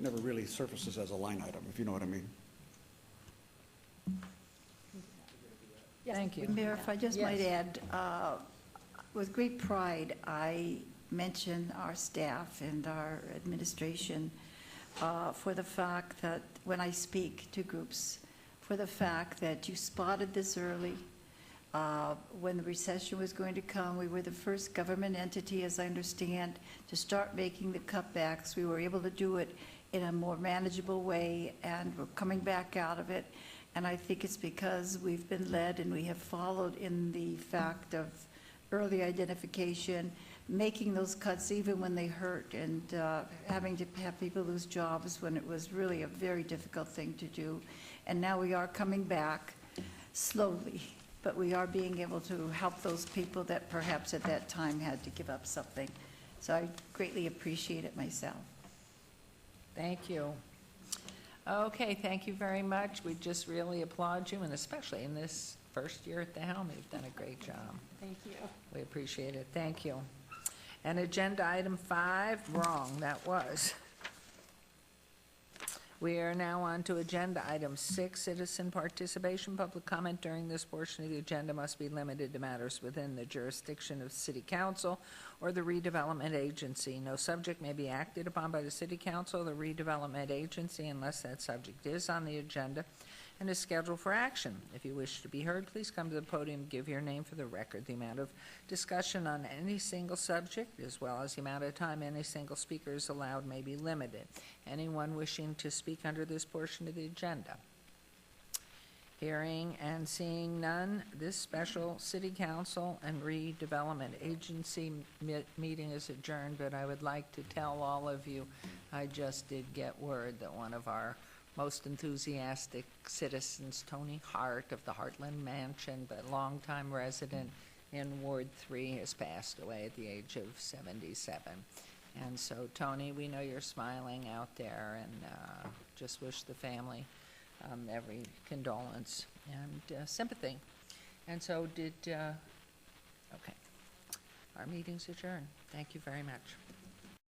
never really surfaces as a line item, if you know what I mean. Thank you. Mayor, if I just Yes. might add, with great pride, I mention our staff and our administration for the fact that when I speak to groups, for the fact that you spotted this early. When the recession was going to come, we were the first government entity, as I understand, to start making the cutbacks. We were able to do it in a more manageable way, and we're coming back out of it. And I think it's because we've been led and we have followed in the fact of early identification, making those cuts even when they hurt, and having to have people lose jobs when it was really a very difficult thing to do. And now we are coming back slowly, but we are being able to help those people that perhaps at that time had to give up something. So I greatly appreciate it myself. Thank you. Okay, thank you very much. We just really applaud you, and especially in this first year at the helm, you've done a great job. Thank you. We appreciate it. Thank you. And agenda item 5, wrong, that was. We are now on to agenda item 6, citizen participation. Public comment during this portion of the agenda must be limited to matters within the jurisdiction of City Council or the redevelopment agency. No subject may be acted upon by the City Council or the redevelopment agency unless that subject is on the agenda and is scheduled for action. If you wish to be heard, please come to the podium and give your name for the record. The amount of discussion on any single subject, as well as the amount of time any single speaker is allowed, may be limited. Anyone wishing to speak under this portion of the agenda? Hearing and seeing none, this special City Council and Redevelopment Agency meeting is adjourned, but I would like to tell all of you, I just did get word that one of our most enthusiastic citizens, Tony Hart of the Heartland Mansion, but longtime resident in Ward 3, has passed away at the age of 77. And so, Tony, we know you're smiling out there, and just wish the family every condolence and sympathy. And so okay. Our meeting's adjourned. Thank you very much.